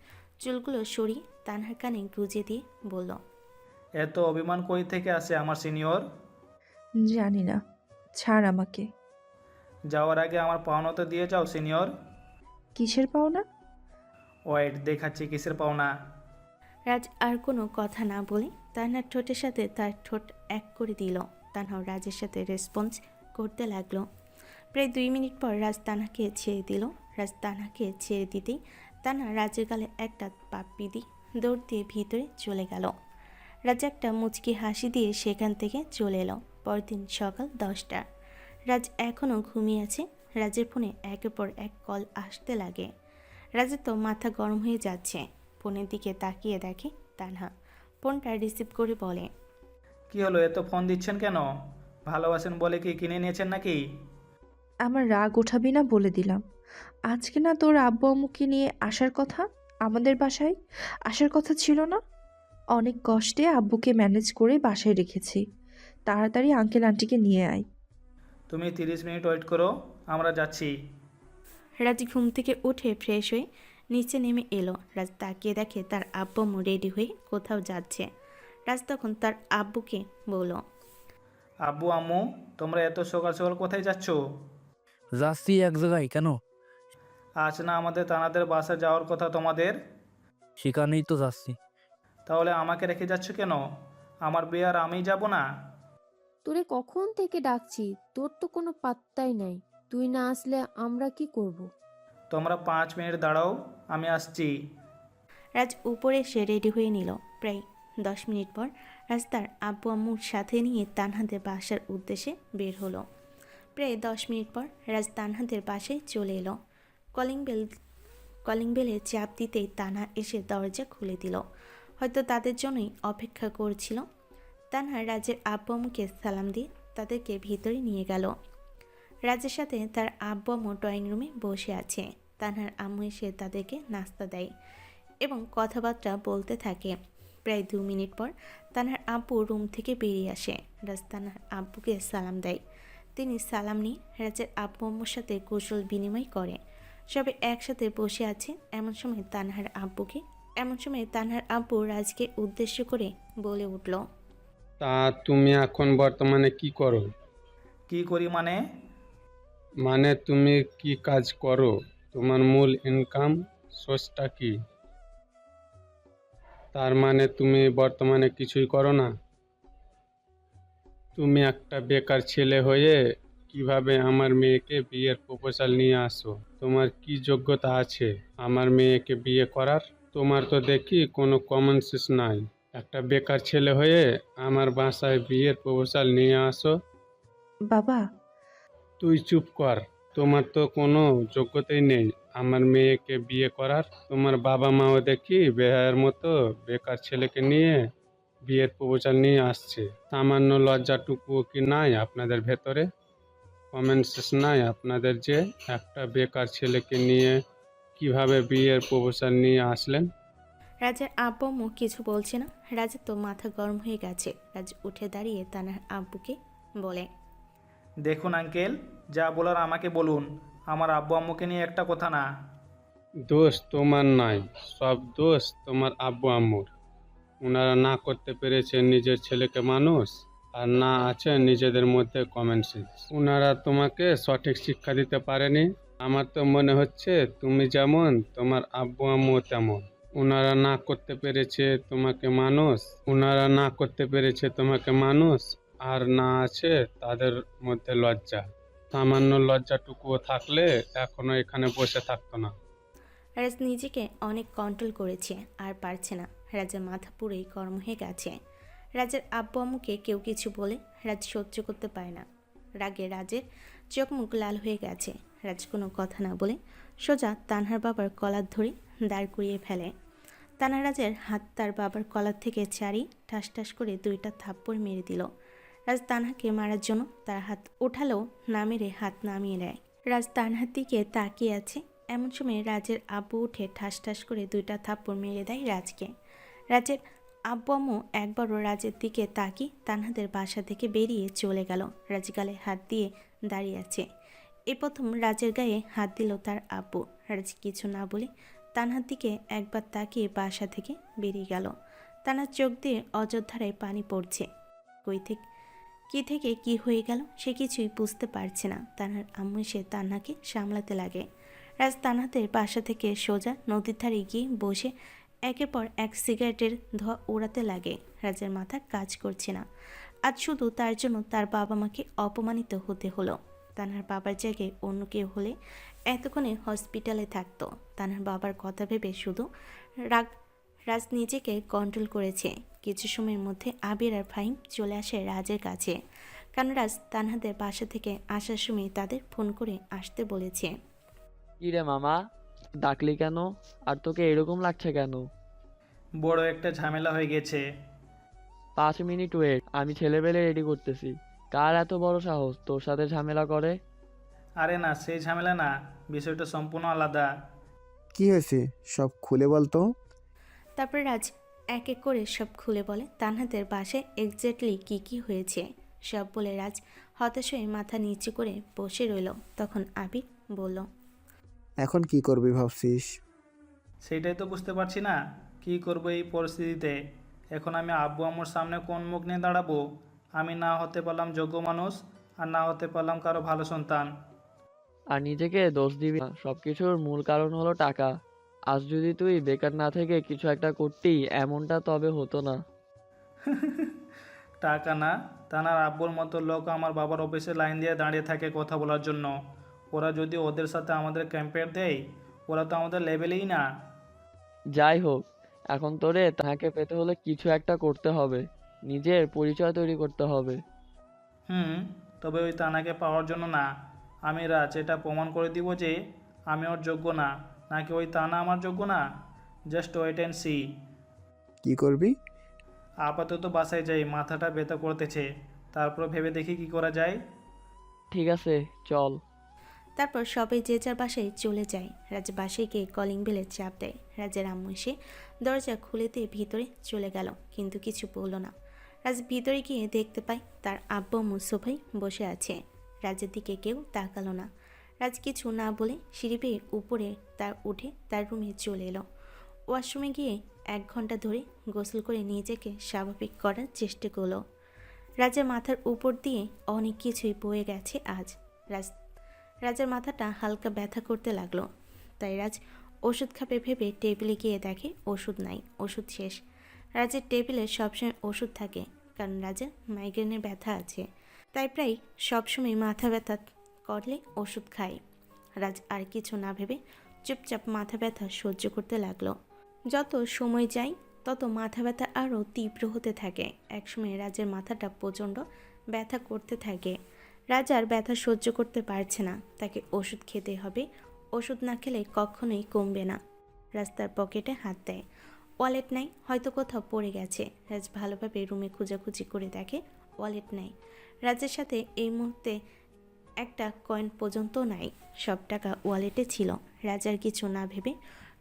চুলগুলো সরিয়ে তানহার কানে গুজে দিয়ে বলল, এত অভিমান কই থেকে আসে আমার সিনিয়র? জানি না, ছাড় আমাকে। যাওয়ার আগে আমার পাওনা তো দিয়ে যাও সিনিয়র। কিসের পাওনা? ওয়েট, দেখাচ্ছি কিসের পাওনা। রাজ আর কোনো কথা না বলে তানহার ঠোঁটের সাথে তার ঠোঁট এক করে দিল। তানহাও রাজের সাথে রেসপন্স করতে লাগলো। প্রায় 2 মিনিট পর রাজ তানহাকে ছেড়ে দিল। রাজ তানহাকে ছেড়ে দিতেই তানহা রাজের গালে একটা পাপ্পি দিয়ে দৌড় দিয়ে ভিতরে চলে গেল। রাজ একটা মুচকি হাসি দিয়ে সেখান থেকে চলে এলো। পরদিন সকাল 10টা। রাজ এখনও ঘুমিয়ে আছে। রাজের ফোনে একের পর এক কল আসতে লাগে। রাজের তো মাথা গরম হয়ে যাচ্ছে। ফোনের দিকে তাকিয়ে দেখে তানহা। ফোনটা রিসিভ করে বলে, কি হলো, এত ফোন দিচ্ছেন কেন? ভালোবাসেন বলে কি কিনে নিয়েছেন নাকি? আমার রাগ ওঠাবি না বলে দিলাম। আজকে না তোর আব্বু আম্মুকে নিয়ে আসার কথা, আমাদের বাসায় আসার কথা ছিল না? অনেক কষ্টে আব্বুকে ম্যানেজ করে বাসায় রেখেছি। তাড়াতাড়ি আঙ্কেল আন্টিকে নিয়ে আয়। তুমি 30 মিনিট ওয়েট করো, আমরা যাচ্ছি। রাজ ঘুম থেকে উঠে ফ্রেশ হয়ে নিচে নেমে এলো। রাজ তাকিয়ে দেখে তার আব্বু আম্মু রেডি হয়ে কোথাও যাচ্ছে। রাজ তখন তার আব্বুকে বলল, আব্বু আম্মু, তোমরা এত সকাল সকাল কোথায় যাচ্ছ? যাচ্ছি এক জায়গায়। কেন? আজ না আমাদের তানাদের বাসা যাওয়ার কথা তোমাদের? সেখানেই তো যাচ্ছি। তাহলে আমাকে রেখে যাচ্ছ কেন? আমার বিয়ে আর আমি যাব না? তোরে কখন থেকে ডাকছি, তোর তো কোনো পাত্তাই নাই। তুই না আসলে আমরা কি করব? তোমরা 5 মিনিট দাঁড়াও, আমি আসছি। রাজ উপরে এসে রেডি হয়ে নিল। প্রায় 10 মিনিট পর রাজ তার আব্বু আম্মুর সাথে নিয়ে তানহাদের বাসার উদ্দেশ্যে বের হলো। প্রায় 10 মিনিট পর রাজ তানহাদের বাসায় চলে এলো। কলিং বেল কলিং বেলে চাপ দিতেই তানহা এসে দরজা খুলে দিল। হয়তো তাদের জন্যই অপেক্ষা করছিল। তানহা রাজের আব্বু আম্মুকে সালাম দিয়ে তাদেরকে ভিতরে নিয়ে গেল। রাজের সাথে তার আব্বু আম্মু ড্রয়িং রুমে বসে আছে। তানহার আম্মু এসে তাদেরকে নাস্তা দেয় এবং কথাবার্তা বলতে থাকে। প্রায় 2 মিনিট পর তানহার আব্বু রুম থেকে বেরিয়ে আসে। রাজ তানহার আব্বুকে সালাম দেয়। তিনি সালাম নিয়ে রাজের আব্বু আম্মুর সাথে কুশল বিনিময় করে। সবাই একসাথে বসে আছে। এমন সময় তানহার আব্বু রাজকে উদ্দেশ্য করে বলে উঠল, তা তুমি এখন বর্তমানে কি করো? কি করি মানে? মানে তুমি কি কাজ করো? তোমার মূল ইনকাম সোর্সটা কি? তার মানে তুমি বর্তমানে কিছুই করো না? তুমি একটা বেকার ছেলে হয়ে কিভাবে আমার মেয়েকে বিয়ের প্রপোজাল নিয়ে আসো? তোমার কি যোগ্যতা আছে আমার মেয়েকে বিয়ে করার? তোমার তো দেখি কোনো কমন সেন্স নাই। একটা বেকার ছেলে হয়ে আমার বাসায় বিয়ের প্রপোজাল নিয়ে আসো? বাবা, তুই চুপ কর। তোমার তো কোনো যোগ্যতাই নেই আমার মেয়েকে বিয়ে করার। তোমার বাবা মাও দেখি বেহায়ার মতো বেকার ছেলেকে নিয়ে বিয়ের প্রপোজাল নিয়ে আসছে। সামান্য লজ্জাটুকুও কি নাই আপনাদের ভেতরে? কমন সেন্স নাই আপনাদের যে একটা বেকার ছেলেকে নিয়ে কিভাবে বিয়ের প্রপোজাল নিয়ে আসলেন? রাজের আব্বু আম্মু কিছু বলছে না। রাজের তো মাথা গরম হয়ে গেছে। রাজ উঠে দাঁড়িয়ে তানহার আব্বুকে বলে, দেখুন আঙ্কেল, যা বলার আমাকে বলুন, আমার আব্বু আম্মুকে নিয়ে একটা কথা না। দোষ তোমার নাই, সব দোষ তোমার আব্বু আম্মুর। ওনারা না করতে পেরেছে নিজের ছেলেকে মানুষ, আর না আছে নিজেদের মধ্যে কমন সেন্স। ওনারা তোমাকে সঠিক শিক্ষা দিতে পারেনি। আমার তো মনে হচ্ছে তুমি যেমন তোমার আব্বু আম্মু তেমন। ওনারা না করতে পেরেছে তোমাকে মানুষ, আর না আছে তাদের মধ্যে লজ্জা। সামান্য লজ্জাটুকুও থাকলে এখনো এখানে বসে থাকতো না। রাজ নিজেকে অনেক কন্ট্রোল করেছে, আর পারছে না। রাজের মাথা পুরোই গরম হয়ে গেছে। রাজের আব্বু আম্মুকে কেউ কিছু বলে রাজ সহ্য করতে পারে না। রাগে রাজের চোখ মুখ লাল হয়ে গেছে। রাজ কোনো কথা না বলে সোজা তানহার বাবার কলার ধরে দাঁড় করিয়ে ফেলে। তানহা রাজের হাত তার বাবার কলার থেকে ছাড়িয়ে ঠাস ঠাস করে 2টা থাপ্পড় মেরে দিল। রাজ তানহাকে মারার জন্য তার হাত ওঠালেও না মেরে হাত নামিয়ে নেয়। রাজ তানহার দিকে তাকিয়ে আছে। এমন সময় রাজের আব্বু উঠে ঠাস ঠাস করে 2টা থাপ্পড় মেরে দেয় রাজকে। রাজের আব্বু আম্মু একবারও রাজের দিকে তাকিয়ে তানহাদের বাসা থেকে বেরিয়ে চলে গেল। রাজ গালে হাত দিয়ে দাঁড়িয়ে আছে। এই প্রথম রাজের গায়ে হাত দিল তার আব্বু। রাজ কিছু না বলে তানহার দিকে একবার তাকিয়ে বাসা থেকে বেরিয়ে গেল। তানহার চোখ দিয়ে অযোধ্যারায় পানি পড়ছে। কি থেকে কি হয়ে গেল সে কিছুই বুঝতে পারছে না। তানহার আম্মু এসে তানহাকে সামলাতে লাগে। রাজ তানহাদের বাসা থেকে সোজা নদীর ধারে গিয়ে বসে একের পর এক সিগারেটের ধোঁয়া ওড়াতে লাগে। রাজের মাথা কাজ করছে না। আজ শুধু তার জন্য তার বাবা মাকে অপমানিত হতে হলো। তানহার বাবার জায়গায় অন্য কেউ হলে এতক্ষণে হসপিটালে থাকতো। তানহার বাবার কথা ভেবে শুধু রাজ নিজেকে কন্ট্রোল করেছে। কিছু সময়ের মধ্যে আবির আর ফাহিম চলে আসে রাজের কাছে, কারণ রাজ তানহাদের বাসা থেকে আসার সময় তাদের ফোন করে আসতে বলেছে। কি রে মামা, ডাকলি কেন? আর তোকে এরকম লাগছে কেন? বড় একটা ঝামেলা হয়ে গেছে। 5 মিনিট ওয়েট, আমি ছেলেবেলে রেডি করতেছি। কার এত বড় সাহস তোর সাথে ঝামেলা করে? আরে না, সেই ঝামেলা না, বিষয়টা সম্পূর্ণ আলাদা। কি হয়েছে সব খুলে বলতো। তারপর রাজ এক এক করে সব খুলে বলে তানহাদের বাসায় এক্স্যাক্টলি কি হয়েছে। সব বলে রাজ হতাশ হয়ে মাথা নিচু করে বসে রইল। তখন আবির বলল, এখন কি করবি ভাবছিস? সেটাই তো বুঝতে পারছি না, কি করব এই পরিস্থিতিতে। এখন আমি আব্বু আম্মুর সামনে কোন মুখ নিয়ে দাঁড়াবো? আমি না হতে পারলাম যোগ্য মানুষ, আর না হতে পারলাম কারো ভালো সন্তান। আর নিজেকে দোষ দিবি না, সবকিছুর মূল কারণ হলো টাকা। আজ যদি তুই বেকার না থেকে কিছু একটা করতি, এমনটা তবে হতো না। টাকা না, তানার আব্বুর মতো লোক আমার বাবার অফিসে লাইন দিয়ে দাঁড়িয়ে থাকে কথা বলার জন্য। ওরা যদি ওদের সাথে আমাদের ক্যাম্পের দেয়, ওরা তো আমাদের লেভেলেই না। যাই হোক, এখন তোরে তাকে পেতে হলে কিছু একটা করতে হবে, নিজের পরিচয় তৈরি করতে হবে। তবে ওই তানাকে পাওয়ার জন্য না, আমি রাজ এটা প্রমাণ করে দিব যে আমি ওর যোগ্য না। নাকি ওই তা না আমার যোগ্য না? Just wait and see. কি করবি? আপাতত বাসায় যাই, মাথাটা ব্যথা করতেছে, তারপর ভেবে দেখি কি করা যায়। ঠিক আছে, চল। তারপর সবাই যে যার বাসায় চলে যায়। রাজ বাসায় গিয়ে কলিং বেলে চাপ দেয়। রাজের আম্মু এসে দরজা খুলে দিয়ে ভিতরে চলে গেল, কিন্তু কিছু বলল না। রাজ ভিতরে গিয়ে দেখতে পায় তার আব্বু আম্মু সোফায় বসে আছে। রাজের দিকে কেউ তাকালো না। রাজ কিছু না বলে সিঁড়ি বেয়ে উপরে উঠে তার রুমে চলে এলো। ওয়াশরুমে গিয়ে 1 ঘন্টা ধরে গোসল করে নিজেকে স্বাভাবিক করার চেষ্টা করলো। রাজের মাথার উপর দিয়ে অনেক কিছুই বয়ে গেছে আজ। রাজের মাথাটা হালকা ব্যথা করতে লাগলো। তাই রাজ ওষুধ খাবে ভেবে টেবিলে গিয়ে দেখে ওষুধ নাই, ওষুধ শেষ। রাজের টেবিলে সবসময় ওষুধ থাকে, কারণ রাজের মাইগ্রেনের ব্যথা আছে, তাই প্রায় সবসময় মাথা ব্যথা করলে ওষুধ খায়। রাজ আর কিছু না ভেবে চুপচাপ মাথা ব্যথা সহ্য করতে লাগলো। যত সময় যায় তত মাথা ব্যথা আরও তীব্র হতে থাকে। একসময় রাজের মাথাটা প্রচণ্ড ব্যথা করতে থাকে। রাজার ব্যথা সহ্য করতে পারছে না, তাকে ওষুধ খেতে হবে। ওষুধ না খেলে কখনোই কমবে না। রাস্তার পকেটে হাত দেয়, ওয়ালেট নাই, হয়তো কোথাও পড়ে গেছে। রাজ ভালোভাবে রুমে খোঁজাখুঁজি করে দেখে ওয়ালেট নাই। রাজের সাথে এই মুহূর্তে একটা কয়েন পর্যন্ত নাই, সব টাকা ওয়ালেটে ছিল। রাজ আর কিছু না ভেবে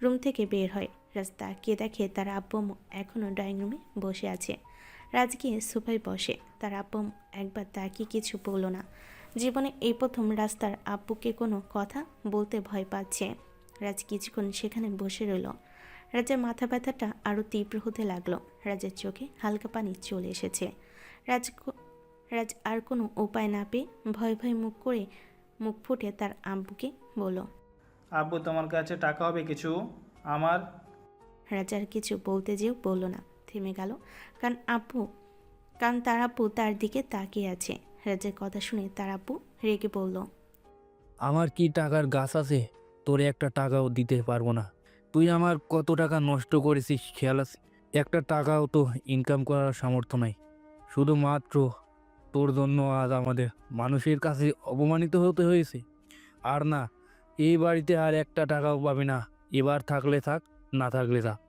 রুম থেকে বের হয়। রাজ তাকিয়ে দেখে তার আব্বু আম্মু এখনও ড্রয়িং রুমে বসে আছে। রাজ গিয়ে সোফায় বসে। তার আব্বু আম্মু একবার তাকিয়ে কিছু বলল না। জীবনে এই প্রথম রাজ তার আব্বুকে কোনো কথা বলতে ভয় পাচ্ছে। রাজ কিছুক্ষণ সেখানে বসে রইল। রাজের মাথা ব্যথাটা আরও তীব্র হতে লাগলো। রাজের চোখে হালকা পানি চলে এসেছে। রাজ আর কোনো উপায় না পেয়ে ভয় ভয় মুখ ফুটে তার আব্বুকে বলল, আব্বু, তোমার কাছে টাকা হবে কিছু আমার? রাজ আর কিছু বলতে যেও বলল না, থেমে গেল। কারণ তার আব্বু তার দিকে তাকিয়ে আছে। রাজের কথা শুনে তার আব্বু রেগে বলল, আমার কি টাকার গাছ আছে? তোরে একটা টাকাও দিতে পারবো না। তুই আমার কত টাকা নষ্ট করেছিস খেয়াল আছে? একটা টাকাও তো ইনকাম করার সামর্থ্য নাই। শুধুমাত্র তোর জন্য আজ আমাদের মানুষের কাছে অপমানিত হতে হয়েছে। আর না, এই বাড়িতে আর একটা টাকাও পাবি না। এবার থাকলে থাক, না থাকলে থাক।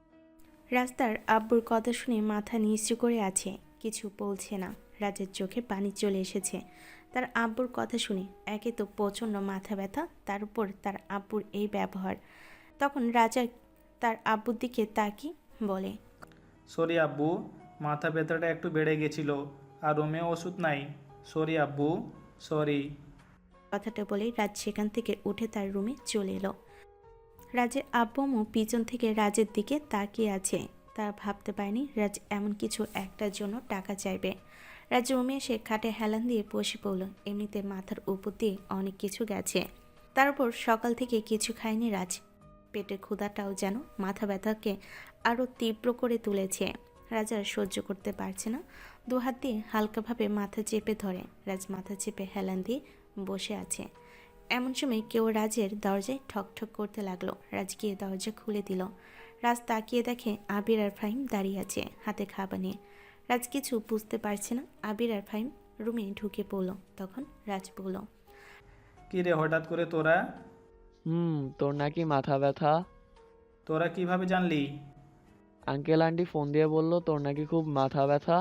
রাস্তার আব্বুর কথা শুনে মাথা নিচু করে আছে, কিছু বলছে না। রাজের চোখে পানি চলে এসেছে তার আব্বুর কথা শুনে। একে তো প্রচণ্ড মাথা ব্যথা, তার উপর তার আব্বুর এই ব্যবহার। তখন রাজা তার আব্বুর দিকে তাকিয়ে বলে, সরি আব্বু, মাথা ব্যথাটা একটু বেড়ে গেছিল, আর রুমেও ওষুধ নাই। সরি আব্বু, সরি। কথাটা বলে রাজ সেখান থেকে উঠে তার রুমে চলে এলো। রাজের আব্বু আম্মু পিছন থেকে রাজের দিকে তাকিয়ে আছে। তারা ভাবতে পারেনি রাজ এমন কিছু একটার জন্য টাকা চাইবে। রাজ রুমে এসে খাটে হেলান দিয়ে বসে পড়ল। এমনিতে মাথার উপর দিয়ে অনেক কিছু গেছে, তার উপর সকাল থেকে কিছু খায়নি রাজ। পেটের ক্ষুধাটাও যেন মাথা ব্যথাকে আরও তীব্র করে তুলেছে। রাজ আর সহ্য করতে পারছে না, দু হাত দিয়ে হালকাভাবে মাথা চেপে ধরে। রাজ মাথা চেপে হেলান দিয়ে বসে আছে। এমন সময় কেউ রাজের দরজায় ঠকঠক করতে লাগলো। রাজ গিয়ে দরজা খুলে দিল। রাজ তাকিয়ে দেখে আবির আর ফাহিম দাঁড়িয়ে আছে হাতে খাবার নিয়ে। রাজ কিছু বুঝতে পারছে না। আবির আর ফাহিম রুমে ঢুকে পড়ল। তখন রাজ বলল, কি রে, হঠাৎ করে তোরা? তোর নাকি মাথা ব্যথা? তোরা কিভাবে জানলি? আঙ্কেল আন্টি ফোন দিয়ে বললো তোর নাকি খুব মাথা ব্যথা।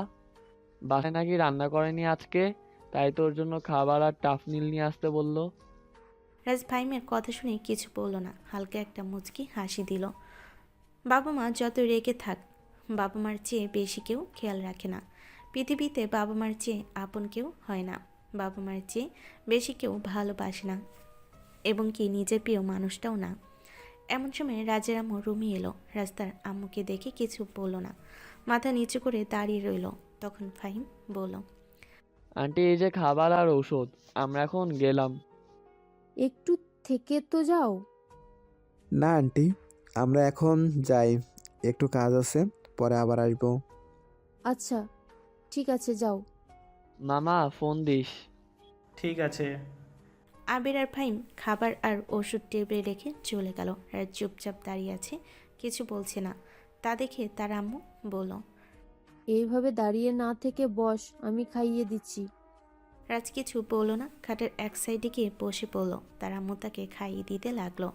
বাসায় নাকি রান্না করেনি আজকে, তাই তোর জন্য খাবার আর টাফনিল নিয়ে আসতে বললো। রাজ ফাহিমের কথা শুনে কিছু বলল না, হালকা একটা মুচকি হাসি দিল। বাবা মা যত রেগে থাক, বাবা মার চেয়ে বেশি কেউ খেয়াল রাখে না। পৃথিবীতে বাবা মার চেয়ে আপন কেউ হয় না, বাবা মার চেয়ে বেশি কেউ ভালোবাসে না, এবং কি নিজের প্রিয় মানুষটাও না। এমন সময় রাজের আম্মু রুমে এলো। রাজ তার আম্মুকে দেখে কিছু বলল না, মাথা নিচু করে দাঁড়িয়ে রইল। তখন ফাহিম বলল, আন্টি এই যে খাবার আর ঔষধ, আমরা এখন গেলাম। একটু থেকে তো যাও। না আন্টি, আমরা এখন যাই, একটু কাজ আছে, পরে আবার আসবো। আচ্ছা ঠিক আছে, যাও। মামা ফোন দিস। ঠিক আছে। আবির আর ফাহিম খাবার আর ওষুধ টেবিলে রেখে চলে গেল। রাজ চুপচাপ দাঁড়িয়ে আছে, কিছু বলছে না। তা দেখে তার আম্মু বলল, এইভাবে দাঁড়িয়ে না থেকে বস, আমি খাইয়ে দিচ্ছি। রাজ কিছু বলল না, খাটের এক সাইডে গিয়ে বসে পড়ল। তার আম্মু তাকে খাইয়ে দিতে লাগলো।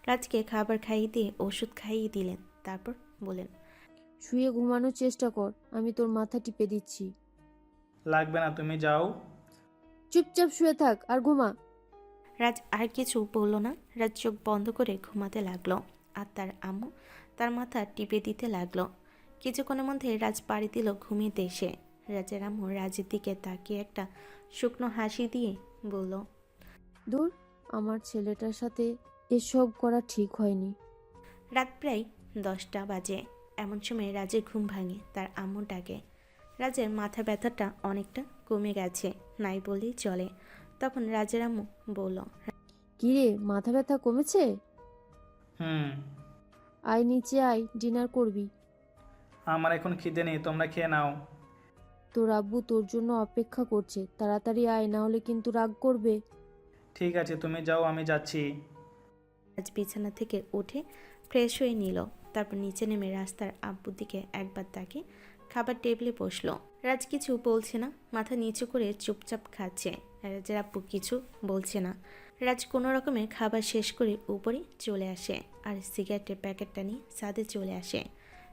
রাজকে খাবার খাইয়ে দিয়ে ওষুধ খাইয়ে দিলেন, তারপর বলেন, শুয়ে ঘুমানোর চেষ্টা কর, আমি তোর মাথা টিপে দিচ্ছি। লাগবে না, তুমি যাও। চুপচাপ শুয়ে থাক আর ঘুমা। রাজ আর কিছু বলল না। রাজ চোখ বন্ধ করে ঘুমাতে লাগলো, আর তার আম্মু তার মাথা টিপে দিতে লাগলো। কিছুক্ষণের মধ্যে রাজ পাড়ি দিল ঘুমিয়ে এসে। রাজের আম্মু রাজের দিকে তাকিয়ে একটা শুকনো হাসি দিয়ে বলল, দূর, আমার ছেলেটার সাথে এসব করা ঠিক হয়নি। রাত প্রায় 10টা বাজে। এমন সময় রাজের ঘুম ভাঙে তার আম্মু ডাকে। রাজের মাথা ব্যথাটা অনেকটা কমে গেছে, নাই বললেই চলে। তখন রাজের আম্মু বলল, কিরে, মাথা ব্যথা কমেছে? হুম। আয় নিচে আয়, ডিনার করবি। আমার এখন খিদে নেই, তোমরা খেয়ে নাও। তোর আব্বু তোর জন্য অপেক্ষা করছে, তাড়াতাড়ি আয়, না হলে কিন্তু রাগ করবে। ঠিক আছে, তুমি যাও, আমি যাচ্ছি। রাজ বিছানা থেকে উঠে ফ্রেশ হয়ে নিল, তারপর নিচে নেমে রাস্তার আব্বুর দিকে একবার তাকিয়ে খাবার টেবিলে বসলো। রাজ কিছু বলছে না, মাথা নিচু করে চুপচাপ খাচ্ছে। রাজের আব্বু কিছু বলছে না। রাজ কোনো রকমে খাবার শেষ করে উপরে চলে আসে আর সিগারেটের প্যাকেটটা নিয়ে ছাদে চলে আসে।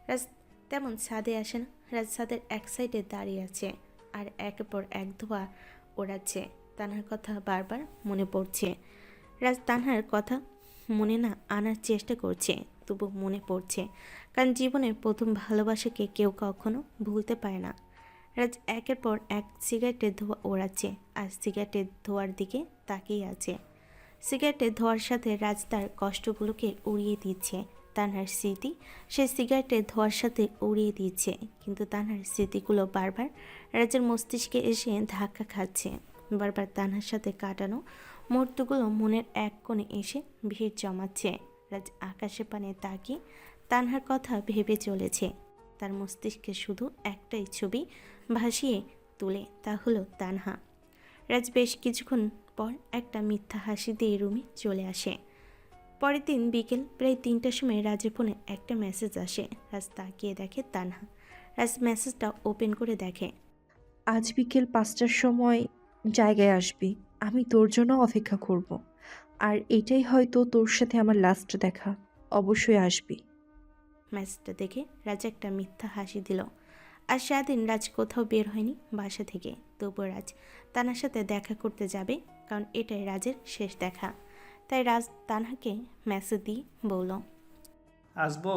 রাজ তেমন ছাদে আসে না। রাজ ছাদের এক সাইডে দাঁড়িয়ে আছে আর একের পর এক ধোয়া ওড়াচ্ছে। তানহার কথা বারবার মনে পড়ছে। রাজ তানহার কথা মনে না আনার চেষ্টা করছে, তবু মনে পড়ছে, কারণ জীবনের প্রথম ভালোবাসাকে কেউ কখনো ভুলতে পারে না। রাজ একের পর এক সিগারেটের ধোঁয়া ওড়াচ্ছে আর সিগারেটের ধোঁয়ার দিকে তাকিয়ে আছে। সিগারেটের ধোঁয়ার সাথে রাজ তার কষ্টগুলোকে উড়িয়ে দিচ্ছে। তানহার স্মৃতি সে সিগারেটের ধোঁয়ার সাথে উড়িয়ে দিচ্ছে, কিন্তু তানহার স্মৃতিগুলো বারবার রাজের মস্তিষ্কে এসে ধাক্কা খাচ্ছে। বারবার তানহার সাথে কাটানো মুহূর্তগুলো মনের এক কোণে এসে ভিড় জমাচ্ছে। রাজ আকাশে পানে তাকিয়ে তানহার কথা ভেবে চলেছে। তার মস্তিষ্কে শুধু একটাই ছবি ভাসিয়ে তুলে, তা হলো তানহা। রাজ বেশ কিছুক্ষণ পর একটা মিথ্যা হাসি দিয়ে রুমে চলে আসে। পরের দিন বিকেল প্রায় 3টার সময় রাজের ফোনে একটা মেসেজ আসে। রাজ তাকিয়ে দেখে তানহা। রাজ মেসেজটা ওপেন করে দেখে, আজ বিকেল 5টার সময় জায়গায় আসবি, আমি তোর জন্য অপেক্ষা করব। আর এটাই হয়তো তোর সাথে আমার লাস্ট দেখা, অবশ্যই আসবি। মেসেজটা দেখে রাজ একটা মিথ্যা হাসি দিল। আর সারাদিন রাজ কোথাও বের হয়নি বাসা থেকে। তবুও রাজ তানহার সাথে দেখা করতে যাবে, কারণ এটাই রাজের শেষ দেখা। তাই রাজ তানহাকে মেসেজ দিয়ে বলল, আসবো।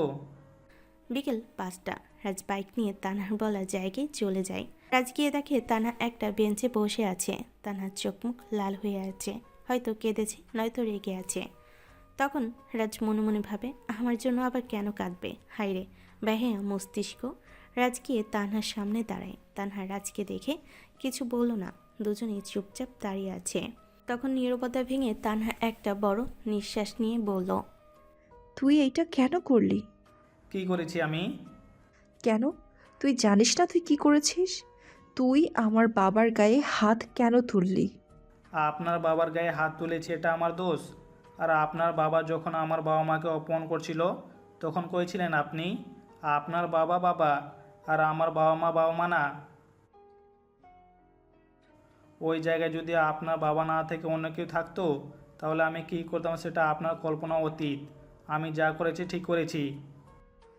বিকেল 5টা। রাজ বাইক নিয়ে তানহার বলা জায়গায় চলে যায়। রাজ গিয়ে দেখে তানহা একটা বেঞ্চে বসে আছে। তানহার চোখ মুখ লাল হয়ে আছে, হয়তো কেঁদেছে, নয়তো রেগে আছে। তখন রাজ মনে মনে ভাবে, আমার জন্য আবার কেন কাঁদবে, হায়রে বেহেয়া মস্তিষ্ক। রাজ গিয়ে তানহার সামনে দাঁড়ায়। তানহা রাজকে দেখে কিছু বলল না, দুজনেই চুপচাপ দাঁড়িয়ে আছে। তখন নীরবতা ভেঙে তানহা একটা বড় নিঃশ্বাস নিয়ে বলল, তুই এইটা কেন করলি? কি করেছি আমি? কেন? তুই জানিস না তুই কি করেছিস? তুই আমার বাবার গায়ে হাত কেন তুললি? আপনার বাবার গায়ে হাত তুলেছি, এটা আমার দোষ? আর আপনার বাবা যখন আমার বাবা মাকে অপমান করছিল, তখন কইছিলেন আপনি? আপনার বাবা বাবা আর আমার বাবা মা না। ওই জায়গায় যদি আপনার বাবা না থেকে অন্য কেউ থাকতো, তাহলে আমি কী করতাম সেটা আপনার কল্পনা অতীত। আমি যা করেছি ঠিক করেছি।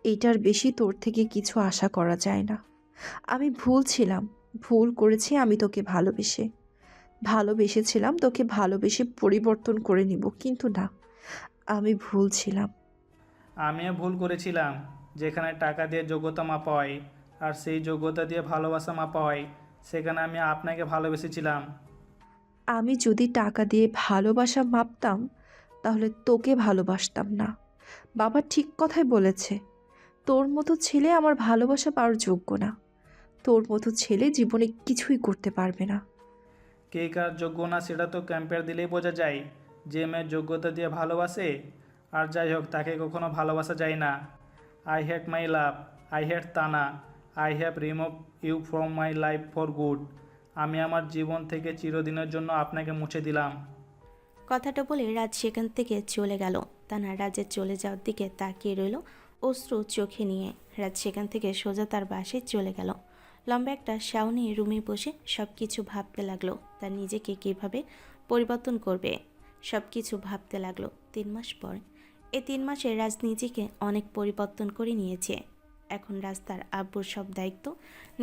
এটার বেশি তোর থেকে কিছু আশা করা যায় না। আমি ভুল ছিলাম, ভুল করেছি আমি তোকে ভালোবেসেছিলাম, তোকে ভালোবেসে পরিবর্তন করে নিব, কিন্তু না, আমি ভুল ছিলাম। আমিও ভুল করেছিলাম। যেখানে টাকা দিয়ে যোগ্যতা মাপা হয় আর সেই যোগ্যতা দিয়ে ভালোবাসা মাপা হয়, সেখানে আমি আপনাকে ভালোবেসেছিলাম। আমি যদি টাকা দিয়ে ভালোবাসা মাপতাম, তাহলে তোকে ভালোবাসতাম না। বাবা ঠিক কথাই বলেছে, তোর মতো ছেলে আমার ভালোবাসা পাওয়ার যোগ্য না। তোর মতো ছেলে জীবনে কিছুই করতে পারবে না। কে কার যোগ্য না সেটা তো ক্যাম্পের দিলেই বোঝা যায়। যে মেয়ের যোগ্যতা দিয়ে ভালোবাসে, আর যাই হোক, তাকে কখনো ভালোবাসা যায় না। I hate my love, I hate Tana, I have remove you from my life for good. আমি আমার জীবন থেকে চিরদিনের জন্য আপনাকে মুছে দিলাম। কথাটা বলে রাজ সেখান থেকে চলে গেল। তানহা রাজের চলে যাওয়ার দিকে তাকিয়ে রইল অশ্রু চোখে নিয়ে। রাজ সেখান থেকে সোজা তার বাসায় চলে গেল। লম্বা একটা শাও নিয়ে রুমে বসে সব কিছু ভাবতে লাগলো, তার নিজেকে কিভাবে পরিবর্তন করবে। সব কিছু ভাবতে লাগলো 3 মাস পর। এই 3 মাসে রাজ নিজেকে অনেক পরিবর্তন করে নিয়েছে। এখন রাজ তার আব্বুর সব দায়িত্ব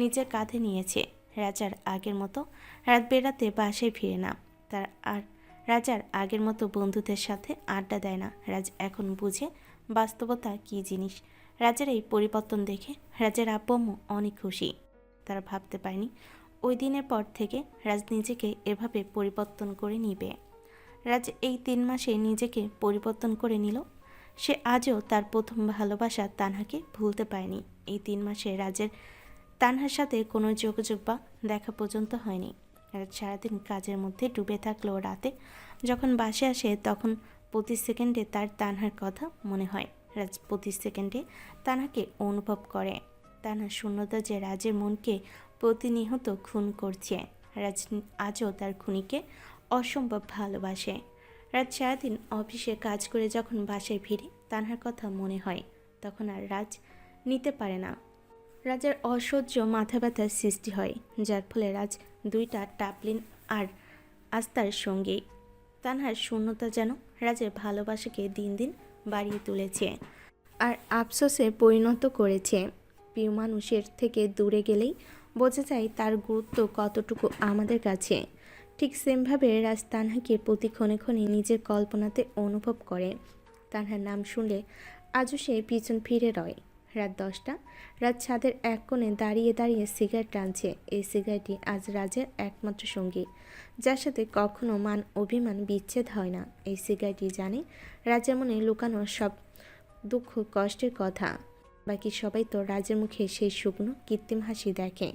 নিজের কাঁধে নিয়েছে। রাজার আগের মতো রাত বেড়াতে বাসায় ফিরে না, রাজার আগের মতো বন্ধুদের সাথে আড্ডা দেয় না। রাজ এখন বুঝে বাস্তবতা কী জিনিস। রাজের এই পরিবর্তন দেখে রাজের আব্বু আম্মু অনেক খুশি। তারা ভাবতে পারেনি ওই দিনের পর থেকে রাজ নিজেকে এভাবে পরিবর্তন করে নিবে। রাজ এই 3 মাসে নিজেকে পরিবর্তন করে নিল। সে আজও তার প্রথম ভালোবাসা তানহাকে ভুলতে পারেনি। এই 3 মাসে রাজের তানহার সাথে কোনো যোগাযোগ বা দেখা পর্যন্ত হয়নি। রাজ সারাদিন কাজের মধ্যে ডুবে থাকলেও রাতে যখন বাসে আসে তখন প্রতি সেকেন্ডে তার তানহার কথা মনে হয়। রাজ প্রতি সেকেন্ডে তানহাকে অনুভব করে। তানহার শূন্যতা যে রাজের মনকে প্রতিনিয়ত খুন করছে। রাজ আজও তার খুনিকে অসম্ভব ভালোবাসে। রাজ সারাদিন অফিসে কাজ করে যখন বাসায় ফিরে তানহার কথা মনে হয়, তখন আর রাজ নিতে পারে না। রাজের অসহ্য মাথা ব্যথার সৃষ্টি হয়, যার ফলে রাজ 2টা টাপলিন আর আস্তার সঙ্গী। তানহার শূন্যতা যেন রাজের ভালোবাসাকে দিন দিন বাড়িয়ে তুলেছে আর আফসোসে পরিণত করেছে। প্রিয় মানুষের থেকে দূরে গেলেই বোঝা যায় তার গুরুত্ব কতটুকু আমাদের কাছে। ঠিক সেমভাবে রাজ তানহাকে প্রতি ক্ষণে ক্ষণে নিজের কল্পনাতে অনুভব করে। তানহার নাম শুনলে আজও সে পিছন ফিরে রয়। রাত 10টা। রাত ছাদের এক কোণে দাঁড়িয়ে দাঁড়িয়ে সিগারেট টানছে। এই সিগারেটই আজ রাজের একমাত্র সঙ্গী, যার সাথে কখনো মান অভিমান বিচ্ছেদ হয় না। এই সিগারেটই জানে রাজের মনে লুকানো সব দুঃখ কষ্টের কথা। বাকি সবাই তো রাজের মুখে সেই শুকনো কৃত্রিম হাসি দেখে,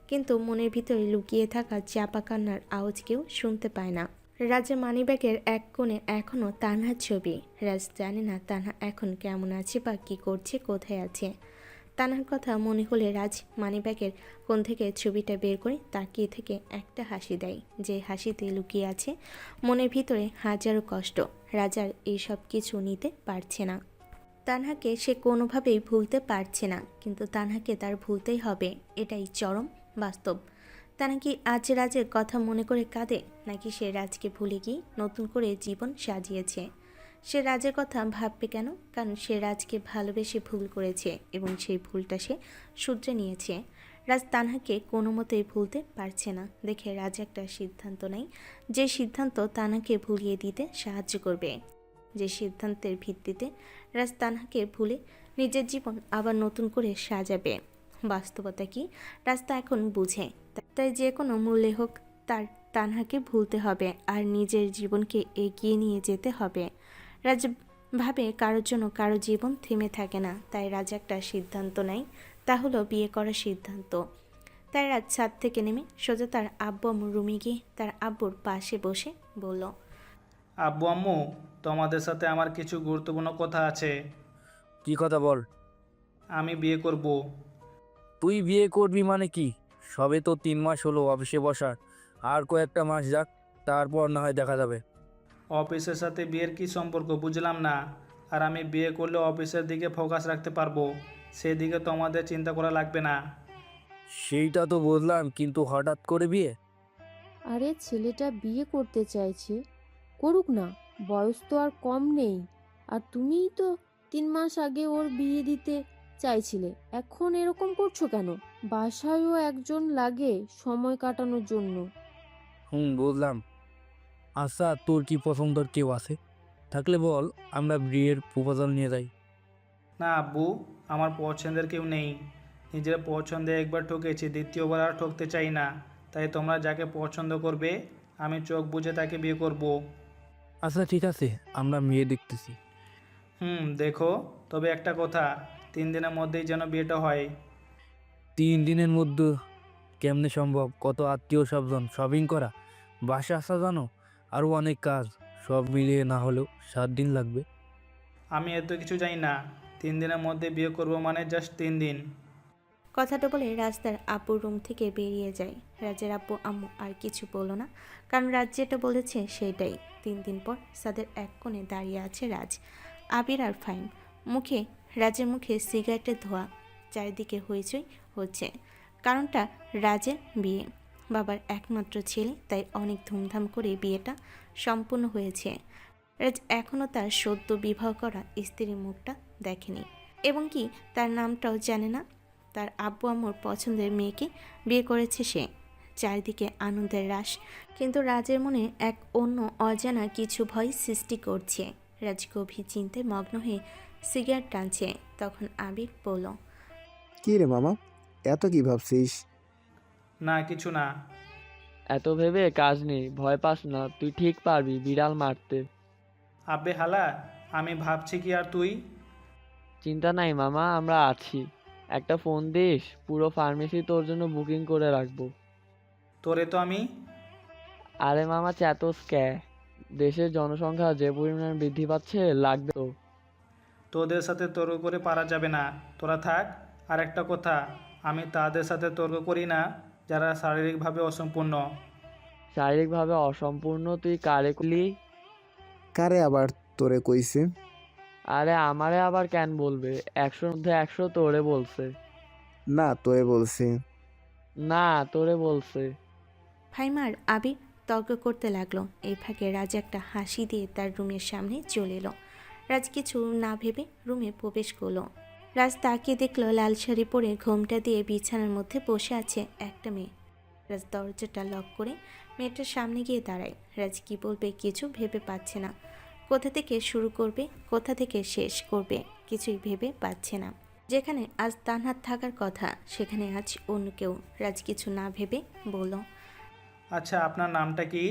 কিন্তু মনের ভিতরে লুকিয়ে থাকা চাপা কান্নার আওয়াজ কেউ শুনতে পায় না। রাজের মানিব্যাগের এক কোণে এখনও তানহার ছবি। রাজ জানে না তানহা এখন কেমন আছে বা কী করছে, কোথায় আছে। তানহার কথা মনে হলে রাজ মানিব্যাগের কোণ থেকে ছবিটা বের করে তাকিয়ে থেকে একটা হাসি দেয়, যে হাসিতে লুকিয়ে আছে মনের ভিতরে হাজারো কষ্ট। রাজার এই সব কিছু নিতে পারছে না। তানহাকে সে কোনোভাবেই ভুলতে পারছে না, কিন্তু তানহাকে তার ভুলতেই হবে, এটাই চরম বাস্তব। তানহা কি আজ রাজের কথা মনে করে কাঁদে, নাকি সে রাজকে ভুলে গিয়ে নতুন করে জীবন সাজিয়েছে? সে রাজের কথা ভাববে কেন? কারণ সে রাজকে ভালোবেসে ভুল করেছে এবং সেই ভুলটা সে শুধরে নিয়েছে। রাজ তানহাকে কোনো মতেই ভুলতে পারছে না দেখে রাজ একটা সিদ্ধান্ত নেয়, যে সিদ্ধান্ত তানহাকে ভুলিয়ে দিতে সাহায্য করবে। যে সিদ্ধান্তের ভিত্তিতে রাজ তানহাকে ভুলে নিজের জীবন আবার নতুন করে সাজাবে। বাস্তবতা কি রাস্তা এখন বুঝে, তাই যে কোনো মূল্যে হোক তার তানহাকে ভুলতে হবে আর নিজের জীবনকে এগিয়ে নিয়ে যেতে হবে। রাজ ভাবে কারোর জন্য কারো জীবন থেমে থাকে না, তাই রাজ একটা সিদ্ধান্ত নেয়, তা হলো বিয়ে করার সিদ্ধান্ত। তাই রাজ ছাদ থেকে নেমে সোজা তার আব্বু আম্মুর রুমে গিয়ে তার আব্বুর পাশে বসে বলল, আব্বু আম্মু, তোমাদের সাথে আমার কিছু গুরুত্বপূর্ণ কথা আছে। কি কথা বল। আমি বিয়ে করব। তুই বিয়ে করবি মানে কি? সবে তো 3 মাস হলো অফিসে বসার, আর কয়েকটা মাস যাক, তারপর না হয় দেখা যাবে। অফিসের সাথে বিয়ের কি সম্পর্ক বুঝলাম না। আর আমি বিয়ে করলে অফিসের দিকে ফোকাস রাখতে পারবো, সেদিকে তোমাদের চিন্তা করা লাগবে না। সেইটা তো বুঝলাম, কিন্তু হঠাৎ করে বিয়ে? আরে ছেলেটা বিয়ে করতে চাইছে, করুক না, বয়স তো আর কম নেই। আর তুমিই তো 3 মাস আগে ওর বিয়ে দিতে চাইছিলে, এখন এরকম করছো কেন? বাসায়ও একজন লাগে সময় কাটানোর জন্য। বুঝলাম। আচ্ছা, তোর কি পছন্দের কেউ আছে? থাকলে বল, আমরা বিয়ের প্রপোজাল নিয়ে যাই। না আব্বু, আমার পছন্দের কেউ নেই। নিজের পছন্দে একবার ঠকেছি, দ্বিতীয়বার আর ঠকতে চাই না। তাই তোমরা যাকে পছন্দ করবে আমি চোখ বুজে তাকে বিয়ে করব। আচ্ছা ঠিক আছে, আমরা মেয়ে দেখতেছি। দেখো, তবে একটা কথা, 3 দিনের মধ্যেই যেন বিয়েটা হয়। 3 দিনের মধ্যে কেমনে সম্ভব? কত আত্মীয় স্বজন, শপিং করা, বাসা আসা, জানো আরও অনেক কাজ, সব মিলিয়ে না হলেও 7 দিন লাগবে। আমি এত কিছু জানি না। 3 দিনের মধ্যে বিয়ে করব মানে জাস্ট 3 দিন। কথাটা বলে রাজ তার আব্বুর রুম থেকে বেরিয়ে যায়। রাজের আব্বু আম্মু আর কিছু বলল না, কারণ রাজ যেটা বলেছে সেটাই। 3 দিন পর ছাদের এক কোণে দাঁড়িয়ে আছে রাজ, আবির আর ফাইম। রাজের মুখে সিগারেটের ধোঁয়া, চারিদিকে হইচই হচ্ছে। কারণটা রাজের বিয়ে, বাবার একমাত্র ছেলে, তাই অনেক ধুমধাম করে বিয়েটা সম্পূর্ণ হয়েছে। রাজ এখনও তার সদ্য বিবাহ করা স্ত্রীর মুখটা দেখেনি এবং কি তার নামটাও জানে না। তার আব্বু আম্মুর পছন্দের মেয়েকে বিয়ে করেছে সে। চারিদিকে আনন্দের রাশ, কিন্তু রাজের মনে এক অন্য অজানা কিছু ভয় সৃষ্টি করছে। রাজ গভীর চিন্তায় মগ্ন হয়ে সিগারেট টানছে। তখন আবির বলল, কী রে মামা, এত কি ভাবছিস? না কিছু না। এত ভেবে কাজ নেই, ভয় পাস না, তুই ঠিক পারবি বিড়াল মারতে। আব্বে হালা, আমি ভাবছি কি আর তুই? চিন্তা নাই মামা, আমরা আছি। একটা ফোন দিস, পুরো ফার্মেসি তোর জন্য বুকিং করে রাখবো। তোরে তো আমি। আরে মামা চ্যাতস ক্যা, দেশের জনসংখ্যা যে পরিমাণ বৃদ্ধি পাচ্ছে, লাগবে তো। তোদের সাথে তর্ক করে পারা যাবে না, তোরা থাক। আর একটা কথা, আমি তাদের সাথে তর্ক করি না যারা শারীরিকভাবে অসম্পূর্ণ। শারীরিকভাবে অসম্পূর্ণ তুই কারে করলি? কারে আবার তোরে কইছে? আরে আমারে আবার কেন বলবে, 100-র মধ্যে 100 তোরে বলছে। না, তোরে বলছি। না তোরে বলছে। ফাইমার আবির তর্ক করতে লাগলো। এই ফাঁকে রাজ একটা হাসি দিয়ে তার রুমের সামনে চলে এলো। রাজ কিছু না ভেবে রুমে প্রবেশ করলো। রাজ তাকিয়ে দেখলো লাল শাড়ি পরে ঘোমটা দিয়ে বিছানার মধ্যে বসে আছে একটা মেয়ে। রাজ দরজাটা লক করে মেয়েটার সামনে গিয়ে দাঁড়ায়। রাজ কি বলবে কিছু ভেবে পাচ্ছে না। কোথা থেকে শুরু করবে, কোথা থেকে শেষ করবে, কিছুই ভেবে পাচ্ছে না। যেখানে আজ তানহার থাকার কথা, সেখানে আজ অন্য কেউ। রাজ কিছু না ভেবে বলল, আচ্ছা, আপনার নামটা কি?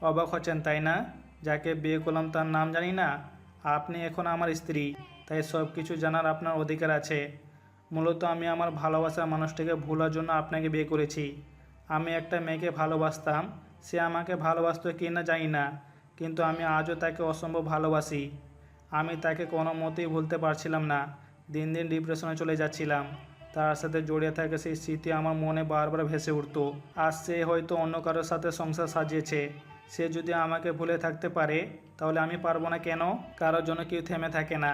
অবাক হচ্ছেন তাই না? যাকে বিয়ে করলাম তার নাম জানি না? আপনি এখন আমার স্ত্রী, তাই সব কিছু জানার আপনার অধিকার আছে। মূলত আমি আমার ভালোবাসার মানুষটাকে ভোলার জন্য আপনাকে বিয়ে করেছি। আমি একটা মেয়েকে ভালোবাসতাম, সে আমাকে ভালোবাসতো কি না জানি না, কিন্তু আমি আজও তাকে অসম্ভব ভালোবাসি। আমি তাকে কোনো মতেই ভুলতে পারছিলাম না। দিন দিন ডিপ্রেশনে চলে যাচ্ছিলাম। তার সাথে জড়িয়ে থাকা সেই স্মৃতি আমার মনে বারবার ভেসে উঠতো। আজ সে হয়তো অন্য কারোর সাথে সংসার সাজিয়েছে। সে যদি আমাকে ভুলে থাকতে পারে, তাহলে আমি পারবো না কেন? কারোর জন্য কেউ থেমে থাকে না।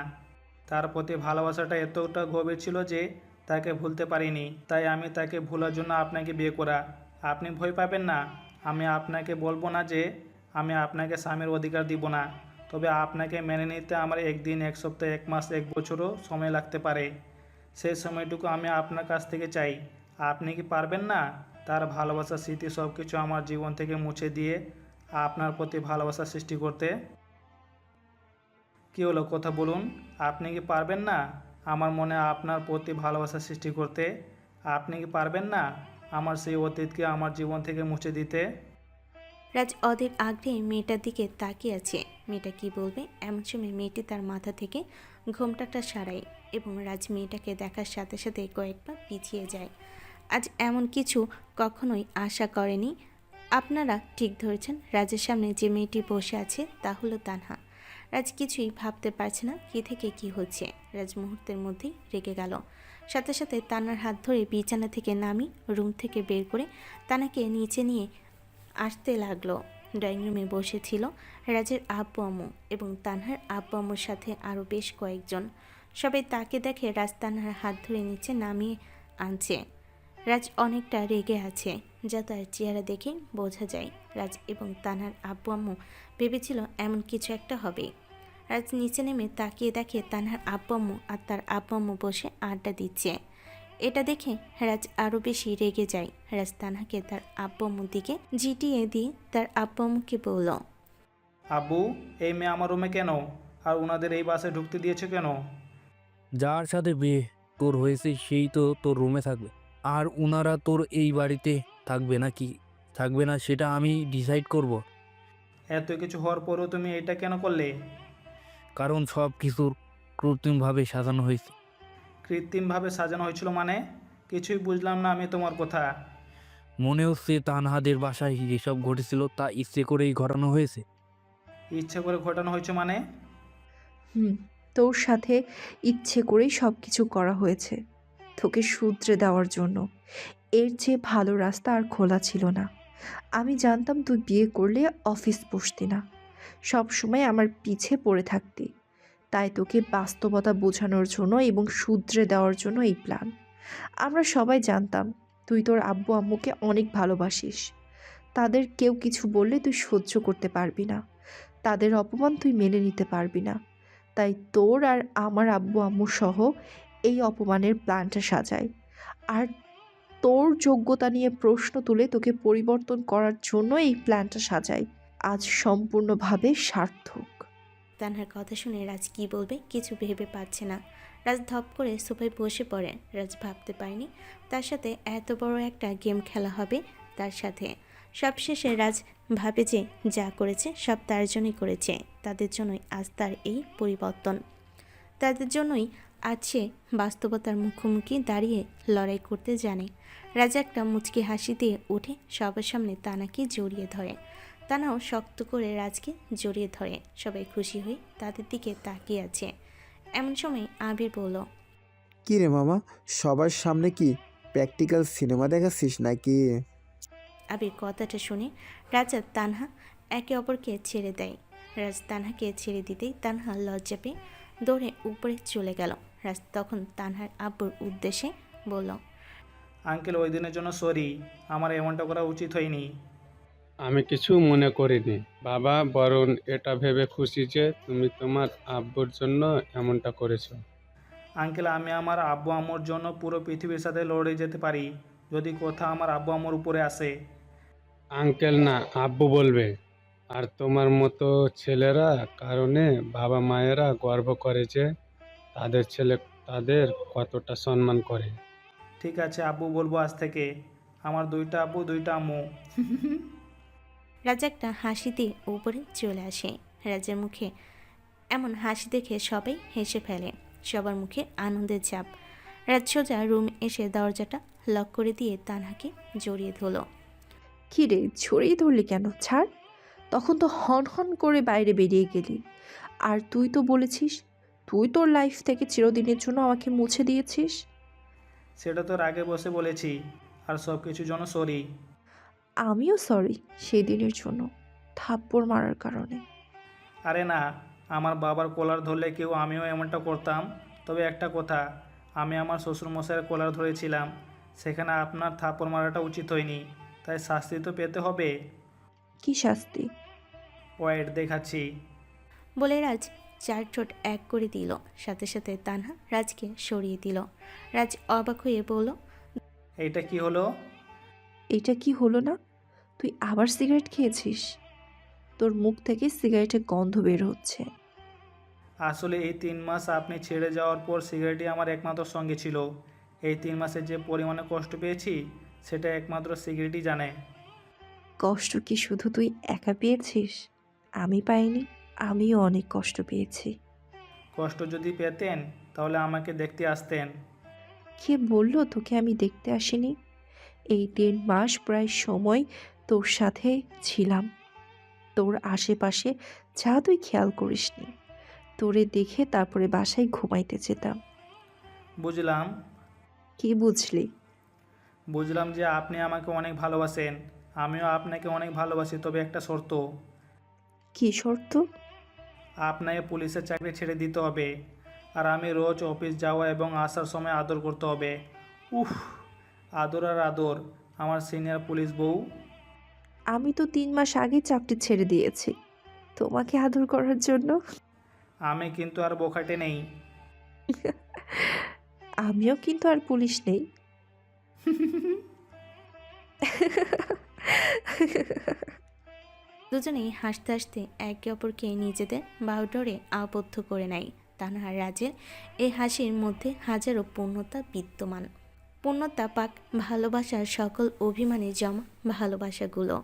তার প্রতি ভালোবাসাটা এতটা গভীর ছিল যে তাকে ভুলতে পারিনি। তাই আমি তাকে ভোলার জন্য আপনাকে বিয়ে করা। আপনি ভয় পাবেন না। আমি আপনাকে বলবো না যে আমি আপনাকে স্বামীর অধিকার দিব না, তবে আপনাকে মেনে নিতে আমার 1 দিন, 1 সপ্তাহ, 1 মাস, 1 বছরও সময় লাগতে পারে। সেই সময়টুকু আমি আপনার কাছ থেকে চাই। আপনি কি পারবেন না তার ভালোবাসার স্মৃতি সব কিছু আমার জীবন থেকে মুছে দিয়ে আপনার প্রতি ভালোবাসা সৃষ্টি করতে? কী হলো, কথা বলুন। আপনি কি পারবেন না আমার মনে আপনার প্রতি ভালোবাসা সৃষ্টি করতে? আপনি কি পারবেন না আমার সেই অতীতকে আমার জীবন থেকে মুছে দিতে? রাজ অধীর আগ্রহে মেয়েটার দিকে তাকিয়ে আছে। মেয়েটা কি বলবে এমন সময় মেয়েটি তার মাথা থেকে ঘোমটাটা সারায় এবং রাজ মেয়েটাকে দেখার সাথে সাথে কয়েকবার পিছিয়ে যায়। আজ এমন কিছু কখনোই আশা করেনি। আপনারা ঠিক ধরেছেন, রাজের সামনে যে মেয়েটি বসে আছে তা হলো তানহা। রাজ কিছুই ভাবতে পারছে না কী থেকে কি হচ্ছে। রাজ মুহূর্তের মধ্যেই রেগে গেল। সাথে সাথে তানার হাত ধরে বিছানা থেকে নামি রুম থেকে বের করে তানাকে নিচে নিয়ে আসতে লাগলো। ড্রয়িং রুমে বসেছিল রাজের আব্বু আম্মু এবং তানহার আব্বু আম্মুর সাথে আরও বেশ কয়েকজন। সবাই তাকে দেখে রাজ তানহার হাত ধরে নিচে নামিয়ে আনছে। রাজ অনেকটা রেগে আছে, যা তার চেহারা দেখে বোঝা যায়। রাজ এবং তানহার আব্বু আম্মু ভেবেছিল এমন কিছু একটা হবে। রাজ নিচে নেমে তাকিয়ে দেখে তানহার আব্বু আম্মু আর তার আব্বু আম্মু বসে আড্ডা দিচ্ছে। এটা দেখে রাজ আরও বেশি রেগে যায়। রাজ তানহাকে তার আব্বু আম্মুর দিকে জিটিয়ে দিয়ে তার আব্বু আম্মুকে বলল, আব্বু, এই মেয়ে আমার রুমে কেন? আর ওনাদের এই বাসে ঢুকতে দিয়েছে কেন? যার সাথে বিয়ে তোর হয়েছে সেই তো তোর রুমে থাকবে, আর ওনারা তোর এই বাড়িতে থাকবে না কি থাকবে না সেটা আমি ডিসাইড করব। এত কিছু হওয়ার পরেও তুমি এটা কেন করলে? কারণ সব কিছুর কৃত্রিমভাবে সাজানো হয়েছে। কৃত্রিমভাবে সাজানো হয়েছিল মানে? কিছুই বুঝলাম না আমি তোমার কথা। মনে হচ্ছে তানহাদের বাসায় যেসব ঘটেছিল তা ইচ্ছে করেই ঘটানো হয়েছে। ইচ্ছে করে ঘটানো হয়েছে মানে? তোর সাথে ইচ্ছে করেই সব কিছু করা হয়েছে, তোকে শুধরে দেওয়ার জন্য। এর চেয়ে ভালো রাস্তা আর খোলা ছিল না। আমি জানতাম তুই বিয়ে করলে অফিস বসতি না, সব সময় আমার পিছে পড়ে থাকতি। তাই তোকে বাস্তবতা বোঝানোর জন্য এবং শুধরে দেওয়ার জন্য এই প্ল্যান। আমরা সবাই জানতাম তুই তোর আব্বু আম্মুকে অনেক ভালোবাসিস, তাদের কেউ কিছু বললে তুই সহ্য করতে পারবি না, তাদের অপমান তুই মেনে নিতে পারবি না। তাই তোর আর আমার আব্বু আম্মু সহ এই অপমানের প্ল্যানটা সাজায়, আর তোর যোগ্যতা নিয়ে প্রশ্ন তুলে তোকে পরিবর্তন করার জন্য এই প্ল্যানটা সাজাই। আজ সম্পূর্ণভাবে সার্থক। তানহার কথা শুনে রাজ কি বলবে কিছু ভেবে পাচ্ছে না। রাজ ধপ করে সোফায় বসে পড়ে। রাজ ভাবতে পারেনি তার সাথে এত বড় একটা গেম খেলা হবে তার সাথে। সবশেষে রাজ ভাবে যে যা করেছে সব তার জন্যই করেছে, তাদের জন্যই আজ তার এই পরিবর্তন, তাদের জন্যই আজ সে বাস্তবতার মুখোমুখি দাঁড়িয়ে লড়াই করতে জানে। রাজ একটা মুচকি হাসি দিয়ে উঠে সবার সামনে তানাকে জড়িয়ে ধরে। তানাও শক্ত করে রাজকে জড়িয়ে ধরে। সবাই খুশি হয়ে তাদের দিকে তাকিয়ে আছে। এমন সময় আবির বলল, কি রে মামা, সবার সামনে কি প্র্যাকটিক্যাল সিনেমা দেখাচ্ছিস নাকি? আবির কথাটা শুনে রাজ আর তানহা একে অপরকে ছেড়ে দেয়। রাজ তানহাকে ছেড়ে দিতেই তানহা লজ্জা পেয়ে দৌড়ে উপরে চলে গেল। রাজ তখন তানহার আব্বুর উদ্দেশ্যে বলল, আঙ্কেল ওই দিনের জন্য সরি, আমার এমনটা করা উচিত হয়নি। আমি কিছু মনে করিনি বাবা, বরং এটা ভেবে খুশি যে তুমি তোমার আব্বুর জন্য এমনটা করেছো। আঙ্কেল আমি আমার আব্বু আম্মুর জন্য পুরো পৃথিবীর সাথে লড়ে যেতে পারি যদি কথা আমার আব্বু আম্মুর উপরে আসে। আঙ্কেল না, আব্বু বলবে। আর তোমার মতো ছেলেরা কারণে বাবা মায়েরা গর্ব করে যে তাদের ছেলে তাদের কতটা সম্মান করে। ঠিক আছে আব্বু বলবো আজ থেকে, আমার দুইটা আব্বু দুইটা আম্মু। রাজা একটা হাসি দিয়ে উপরে চলে আসে। রাজের মুখে এমন হাসি দেখে সবাই হেসে ফেলে। সবার মুখে আনন্দের চাপ। রাজ সোজা রুম এসে দরজাটা লক করে দিয়ে তানহাকে জড়িয়ে ধরল। কি রে, ছড়িয়ে ধরলি কেন? ছাড়। তখন তো হন হন করে বাইরে বেরিয়ে গেলি। আর তুই তো বলেছিস তুই তোর লাইফ থেকে চিরদিনের জন্য আমাকে মুছে দিয়েছিস। সেটা তোর আগে বসে বলেছি, আর সব কিছুর জন্য সরি। আমিও সরি সেই দিনের জন্য, থাপ্পড় মারার কারণে। আরে না, আমার বাবার কলার ধরলে কেউ আমিও এমনটা করতাম। তবে একটা কথা, আমি আমার শ্বশুরমশাইয়ের কলার ধরেছিলাম, সেখানে আপনার থাপ্পড় মারাটা উচিত হয়নি, তাই শাস্তি তো পেতে হবে। কি শাস্তি? ওয়েট দেখাচ্ছি। বলে রাজ 4 ঠোঁট এক করে দিল। সাথে সাথে তানহা রাজকে সরিয়ে দিল। রাজ অবাক হয়ে বলল, এইটা কি হলো? এইটা কি হলো না? তুই আবার সিগারেট খেয়েছিস? তোর মুখ থেকে সিগারেটের গন্ধ বের হচ্ছে। আসলে এই 3 মাস আপনি ছেড়ে যাওয়ার পর সিগারেটই আমার একমাত্র সঙ্গে ছিল। এই 3 মাসে যে পরিমাণে কষ্ট পেয়েছি সেটা একমাত্র সিগারেটই জানে। কষ্ট কি শুধু তুই একা পেয়েছিস? আমি পাইনি? আমিও অনেক কষ্ট পেয়েছি। কষ্ট যদি পেতেন তাহলে আমাকে দেখতে আসতেন। কে বললো তোকে আমি দেখতে আসিনি? এই 3 মাস প্রায় সময় তোর সাথে ছিলাম। তোর আশেপাশে যা তুই খেয়াল করিসনি। তোরে দেখে তারপরে বাসায় ঘুমাইতে যেতাম। বুঝলাম। কি বুঝলি? বুঝলাম যে আপনি আমাকে অনেক ভালোবাসেন, আমিও আপনাকে অনেক ভালোবাসি। তবে একটা শর্ত, কি শর্ত? আপনাকে পুলিশের চাকরি ছেড়ে দিতে হবে, আর আমি রোজ অফিস যাওয়া এবং আসার সময় আদর করতে হবে। উফ, আদর আর আদর, আমার সিনিয়র পুলিশ বউ। আমি তো 3 মাস আগে চাকরি ছেড়ে দিয়েছি তোমাকে আদর করার জন্য। আমি কিন্তু আর বোখাটে নেই। আমিও কিন্তু আর পুলিশ নেই। দুজনেই হাসতে হাসতে একে অপরকে নিজেদের বাহুডোরে আবদ্ধ করে নেয়। তানহা রাজের এই হাসির মধ্যে হাজারো পূর্ণতা বিদ্যমান। পূর্ণতা পাক ভালোবাসার সকল অভিমানে জমা ভালোবাসাগুলো।